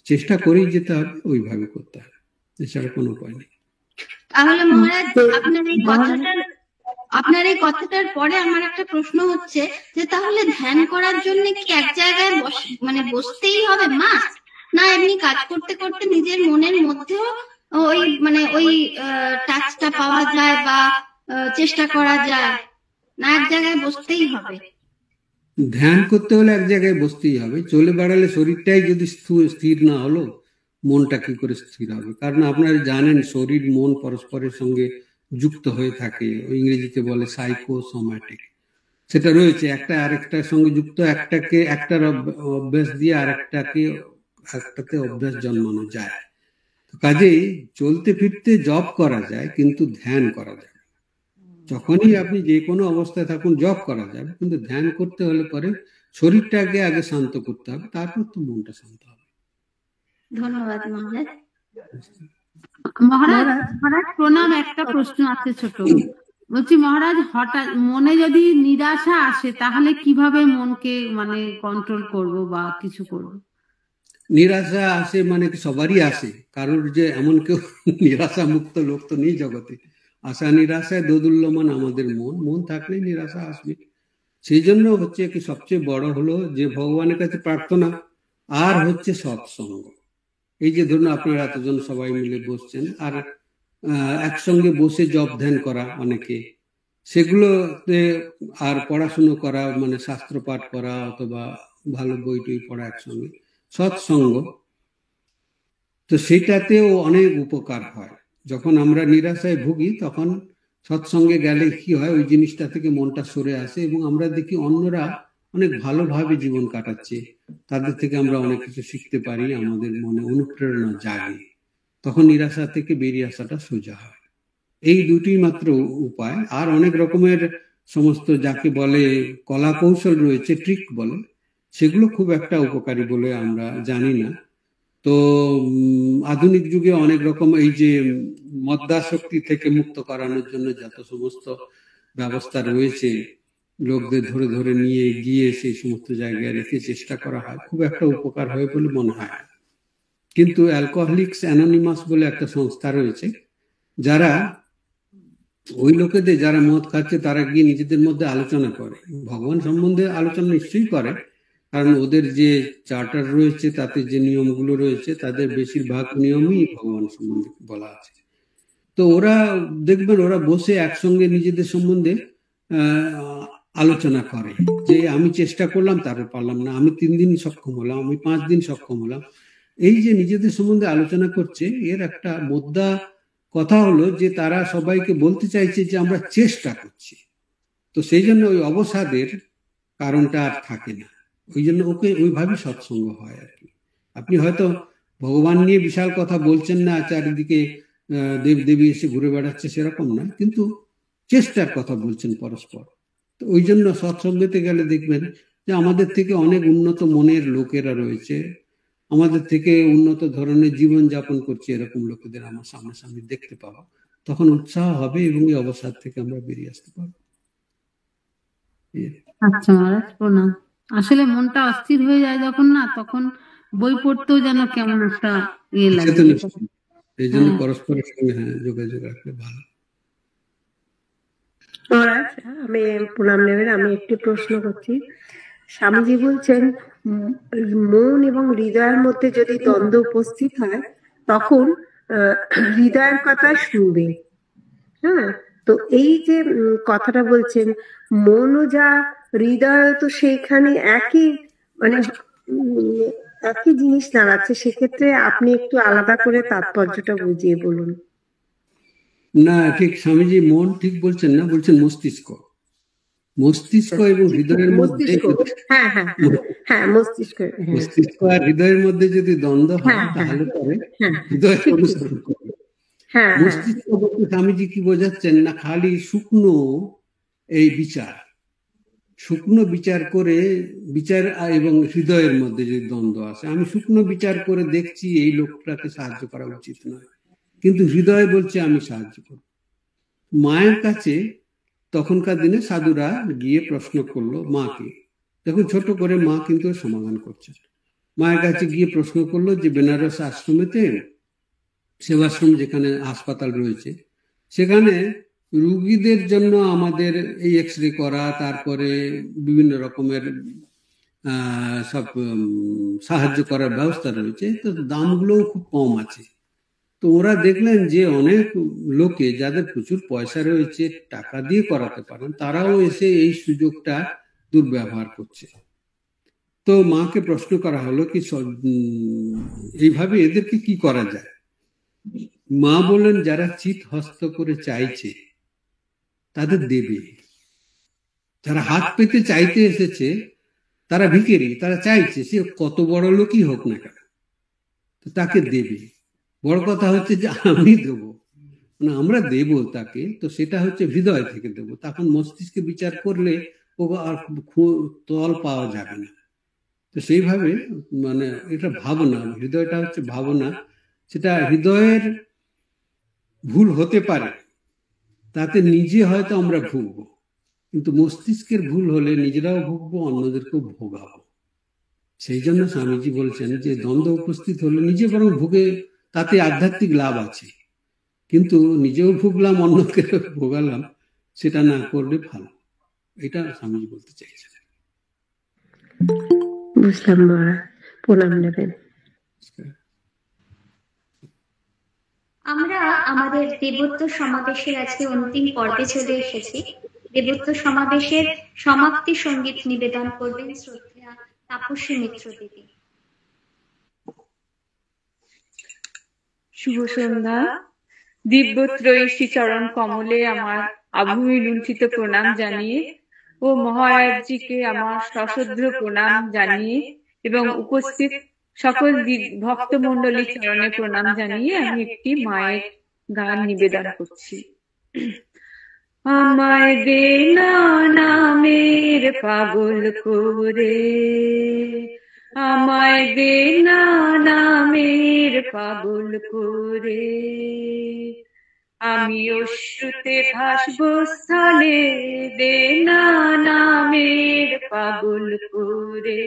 চেষ্টা করেই যেতে হবে, ওইভাবে করতে হবে, এছাড়া কোনো উপায় নেই। তাহলে মহারাজ, আপনার এই কথাটার পরে আমার একটা প্রশ্ন হচ্ছে যে তাহলে ধ্যান করার জন্য কি এক জায়গায় বসতেই হবে মাস্ট, না এমনি কাজ করতে করতে নিজের মনের মধ্যেও ওই টাচটা পাওয়া যায় বা চেষ্টা করা যায়, না এক জায়গায় বসতেই হবে? ধ্যান করতে হলে এক জায়গায় বসতেই হবে। চলে বেড়ালে শরীরটাই যদি স্থির না হলো, মনটা কি করে স্থির হবে? কারণ আপনারা জানেন শরীর মন পরস্পরের সঙ্গে যুক্ত হয়ে থাকে, ইংরেজিতে বলে সাইকোসোম্যাটিক। সেটা রয়েছে, একটা আরেকটার সঙ্গে যুক্ত, একটার অভ্যাস দিয়ে একটাতে অভ্যাস জন্মানো যায়। কাজেই চলতে ফিরতে জপ করা যায়, কিন্তু ধ্যান করা যায়। যখনই আপনি যে কোনো অবস্থায় থাকুন জপ করা যাবে, কিন্তু ধ্যান করতে হলে পরে শরীরটাকে আগে শান্ত করতে হবে, তারপর তো মনটা শান্ত হবে। ধন্যবাদ মহারাজ। মহারাজ প্রণাম। একটা প্রশ্ন আছে ছোট, বলছি মহারাজ, হঠাৎ মনে যদি নিরাশা আসে তাহলে কিভাবে মনকে কন্ট্রোল করব বা কিছু করব? নিরাশা আসে মানে সবারই আসে, কারোর যে এমন কেউ নিরাশা মুক্ত লোক তো নেই জগতে। আশা নিরাশায় দোদুল্যমান আমাদের মন থাকলে নিরাশা আসবে। সেই জন্য হচ্ছে কি সবচেয়ে বড় হলো যে ভগবানের কাছে প্রার্থনা, আর হচ্ছে সৎসঙ্গ। এই যে ধরুন আপনারা এতজন সবাই মিলে বসছেন, আর একসঙ্গে বসে জপ ধ্যান করা অনেকে, সেগুলোতে আর পড়াশুনো করা, শাস্ত্র পাঠ করা অথবা ভালো বই টই পড়া, একসঙ্গে সৎসঙ্গ, তো সেটাতেও অনেক উপকার হয়। যখন আমরা নিরাশায় ভুগি তখন সৎসঙ্গে গেলে কি হয়, ওই জিনিসটা থেকে মনটা সরে আসে এবং আমরা দেখি অন্যরা অনেক ভালোভাবে জীবন কাটাচ্ছে, তাদের থেকে আমরা অনেক কিছু শিখতে পারি, আমাদের মনে অনুপ্রেরণা জাগে, তখন নিরাশা থেকে বেরিয়ে আসাটা সোজা হয়। এই দুটি মাত্র উপায়। আর অনেক রকমের সমস্ত যাকে বলে কলা কৌশল রয়েছে, ট্রিক বলে, সেগুলো খুব একটা উপকারী বলে আমরা জানি না। তো আধুনিক যুগে অনেক রকম এই যে মদ্যাসক্তি থেকে মুক্ত করানোর জন্য যত সমস্ত ব্যবস্থা রয়েছে, লোকদের ধরে ধরে নিয়ে গিয়ে সেই সমস্ত জায়গায় রেখে চেষ্টা করা হয়, খুব একটা উপকার হয় বলে মনে হয়। কিন্তু অ্যালকোহলিক্স অ্যানোনিমাস বলে একটা সংস্থা রয়েছে, যারা ওই লোকেদের যারা মদ খাচ্ছে তারা গিয়ে নিজেদের মধ্যে আলোচনা করে, ভগবান সম্বন্ধে আলোচনা নিশ্চয়ই করে, কারণ ওদের যে চার্টার রয়েছে তাতে যে নিয়মগুলো রয়েছে তাদের বেশিরভাগ নিয়মই ভগবান সম্বন্ধে বলা আছে। তো ওরা দেখবেন ওরা বসে একসঙ্গে নিজেদের সম্বন্ধে আলোচনা করে যে আমি চেষ্টা করলাম তারপর পারলাম না, আমি 3 দিন সক্ষম হলাম, আমি 5 দিন সক্ষম হলাম। এই যে নিজেদের সম্বন্ধে আলোচনা করছে, এর একটা মোদ্দা কথা হলো যে তারা সবাইকে বলতে চাইছে যে আমরা চেষ্টা করছি। তো সেই জন্য ওই অবসাদের কারণটা আর থাকে না, ওই জন্য ওকে ওইভাবে সৎসঙ্গ হয় আর কি। আপনি হয়তো ভগবান নিয়ে বিশাল কথা বলছেন না, চারিদিকে দেব দেবী এসে ঘুরে বেড়াচ্ছে সেরকম না, কিন্তু চেষ্টার কথা বলছেন পরস্পর। তো ওই জন্য সৎসঙ্গেতে গেলে দেখবেন যে আমাদের থেকে অনেক উন্নত মনের লোকেরা রয়েছে, আমাদের থেকে উন্নত ধরনের জীবন যাপন করছে, এরকম লোকেদের আমার সামনাসামনি দেখতে পাবো, তখন উৎসাহ হবে এবং এই অবসাদ থেকে আমরা বেরিয়ে আসতে পারবো। আচ্ছা মহারাজ, প্রণাম। আসলে মনটা অস্থির হয়ে যায় যখন, না তখন বই পড়তেও যেন কেমন একটা লাগে। এই জন্য পরস্পরের সঙ্গে যোগাযোগ রাখলে ভালো। মহারাজ, আমি প্রণাম নেবেন, আমি একটি প্রশ্ন করছি। স্বামীজি বলছেন মন এবং হৃদয়ের মধ্যে যদি দ্বন্দ্ব উপস্থিত হয় তখন হৃদয়ের কথা শুনবে। হ্যাঁ, তো এই যে কথাটা বলছেন, মনও যা হৃদয় তো সেইখানে একই মানে একই জিনিস দাঁড়াচ্ছে, সেক্ষেত্রে আপনি একটু আলাদা করে তাৎপর্যটা বুঝিয়ে বলুন। না, ঠিক স্বামীজি মন ঠিক বলছেন না, বলছেন মস্তিষ্ক। মস্তিষ্ক এবং হৃদয়ের মধ্যে মস্তিষ্ক আর হৃদয়ের মধ্যে যদি দ্বন্দ্ব হয় তাহলে পরে হৃদয় অনুসরণ করবে। মস্তিষ্ক বলতে স্বামীজি কি বোঝাচ্ছেন না, খালি শুকনো এই বিচার, শুকনো বিচার করে বিচার এবং হৃদয়ের মধ্যে যদি দ্বন্দ্ব আসে, আমি শুকনো বিচার করে দেখছি এই লোকটাকে সাহায্য করা উচিত নয়, কিন্তু হৃদয় বলছে আমি সাহায্য করব। মায়ের কাছে তখনকার দিনে সাধুরা গিয়ে প্রশ্ন করলো মাকে, দেখুন ছোট করে মা কিন্তু সমাধান করছেন। মায়ের কাছে গিয়ে প্রশ্ন করলো যে বেনারস আশ্রমেতে, সেবাশ্রম যেখানে হাসপাতাল রয়েছে, সেখানে রুগীদের জন্য আমাদের এই এক্সরে করা, তারপরে বিভিন্ন রকমের সব সাহায্য করার ব্যবস্থা রয়েছে, তো দামগুলোও খুব কম আছে। তো ওরা দেখলেন যে অনেক লোকে যাদের প্রচুর পয়সা রয়েছে, টাকা দিয়ে করাতে পারেন, তারাও এসে এই সুযোগটা দুর্ব্যবহার করছে। তো মাকে প্রশ্ন করা হলো কি এইভাবে এদেরকে কি করা যায়। মা বললেন যারা চিত হস্ত করে চাইছে তাদের দেবে, যারা হাত পেতে চাইতে এসেছে তারা ভিখারি, তারা চাইছে, সে কত বড় লোকই হোক না কেন, তো তাকে দেবে। বড় কথা হচ্ছে যে আমি দেবো, মানে আমরা দেব তাকে, তো সেটা হচ্ছে হৃদয় থেকে দেব। তখন মস্তিষ্কে বিচার করলে ও আর তল পাওয়া যাবে না। তো সেইভাবে মানে এটা ভাবনা, হৃদয়টা হচ্ছে ভাবনা, সেটা হৃদয়ের ভুল হতে পারে, তাতে নিজে হয়তো আমরা ভুগবো, কিন্তু মস্তিষ্কের ভুল হলে নিজেরাও ভুগবো, অন্যদেরকেও ভোগাবো। সেই জন্য স্বামীজি বলছেন যে দ্বন্দ্ব উপস্থিত হলে নিজে বরং ভুগে, তাতে আধ্যাত্মিক লাভ আছে, কিন্তু নিজেও ভুগলাম অন্যকে ভোগালাম, সেটা না করলে ভালো। এটা স্বামীজি বলতে চাইছেন। বুঝলাম মহারাজ, প্রণাম নেবেন। আমরা আমাদের দেবত্ব সমাবেশের আজকে অন্তিম পর্বে চলে এসেছি। দেবত্ব সমাবেশের সমাপ্তি সঙ্গীত নিবেদন করবেন শ্রদ্ধেয়া তাপস্বী মিত্র দিদি। শুভ সন্ধ্যা। দিব্যত্রয়ী শ্রী চরণ কমলে আমার আভূমি লুণ্ঠিত প্রণাম জানিয়ে ও মহারাজজিকে আমার সশ্রদ্ধ প্রণাম জানিয়ে এবং উপস্থিত সকল ভক্তমণ্ডলী চরণে প্রণাম জানিয়ে আমি একটি মায়ের গান নিবেদন করছি। আমায় দে না নামের পাগল করে, আমায় দে না নামের পাগল করে, আমি অশ্রুতে ভাসবো স্থলে, দে না নামের পাগল করে।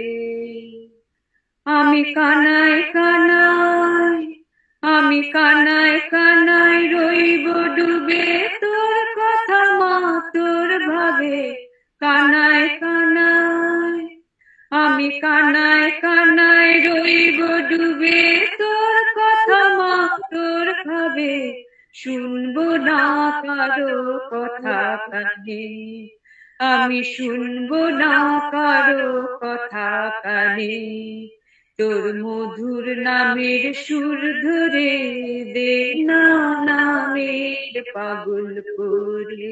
আমি কানায় কানায়, আমি কানায় কানায় রইব ডুবে তোর কথা মা তোর ভাবে, কানায় কানায়, আমি কানায় কানায় রইব ডুবে তোর কথা মা তোর ভাবে, শুনবো না কারো কথা কানে, আমি শুনবো না কারো কথা কানে, তোর মধুর নামের সুর ধরে, দে না নামের পাগল করে।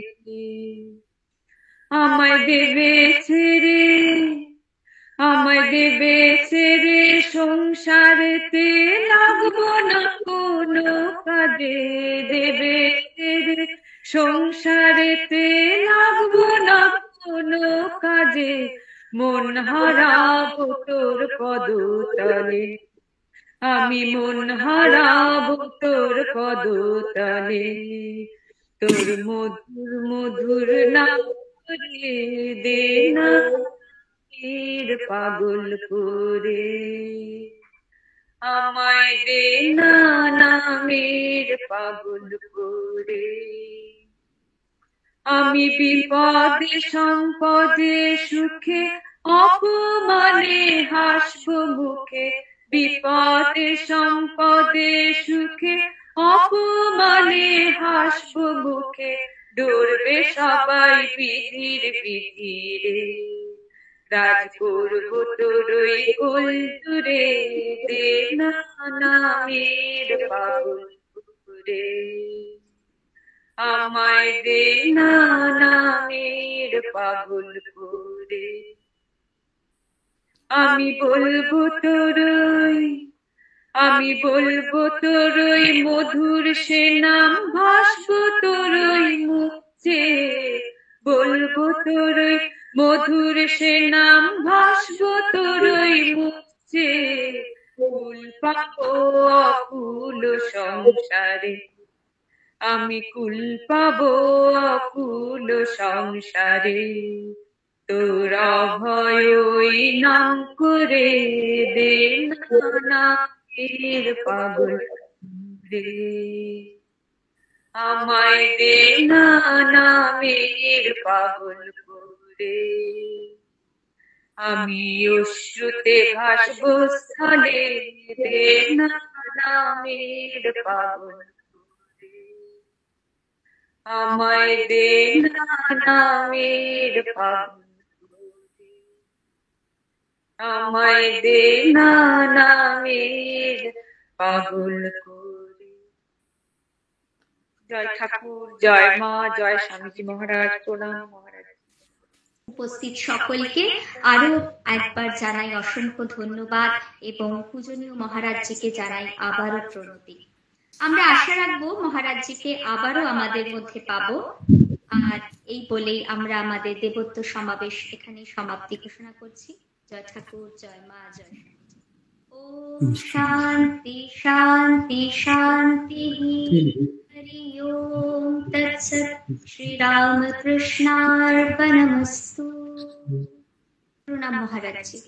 আমায় দেবে ছেড়ে, আমায় দেবে ছেড়ে সংসারেতে লাগবো না কোনো কাজে, দেবে ছেড়ে সংসারেতে লাগবো না কোনো কাজে, মন হারাবো তোর পদতলে, আমি মন হারাবো তোর পদতলে, তোর মধুর মধুর নাম করে, দে না পাগল করে। আমায় দে না নামের পাগল করে। আমি বিপদে সম্পদে সুখে অপমানে হাসবো মুখে, বিপদে সম্পদে সুখে অপমানে হাসবো মুখে, ডরবে সবাই বিধির বিধিরে, রাজ করবো তোরই কোল জুড়ে, দে না নামের পাগল করে। আমায় দে না নামের পাগল করে। আমি বলবো তোরই, আমি বলবো তোরই মধুর সে নাম, ভাসবো তোরই মুখে, বলবো তোরই মধুর সে নাম, ভাসবো তোরই মুখে, ফুল পাবো অকুল সংসারে, আমি কুল পাবো অকুল সংসারে, তোর অভয় নাম করে, দে না নামের পাগল করে। আমায় দে না নামের পাগল করে। আমি অশ্রুতে ভাসবো স্থলে, দে না নামের পাগল করে। আমায় দে না নামের পাগল করে। আমায় দে না নামের পাগল করে। জয় ঠাকুর, জয় মা, জয় স্বামীজি মহারাজ, প্রণাম মহারাজ। উপস্থিত সকলকে আরো একবার জানাই অসংখ্য ধন্যবাদ এবং পূজনীয় মহারাজজিকে জানাই আবারও প্রণতি। আমরা আশা রাখবো মহারাজজিকে আবারও আমাদের মধ্যে পাবো। আর এই বলেই আমরা আমাদের দেবত্ব সমাবেশ এখানে সমাপ্তি ঘোষণা করছি। জয় ঠাকুর, জয় মা, জয় ওম শান্তি শান্তি শান্তি। हरि ओम तत्सत्। श्री रामकृष्णार्पणमस्तु। प्रणाम महाराज जी।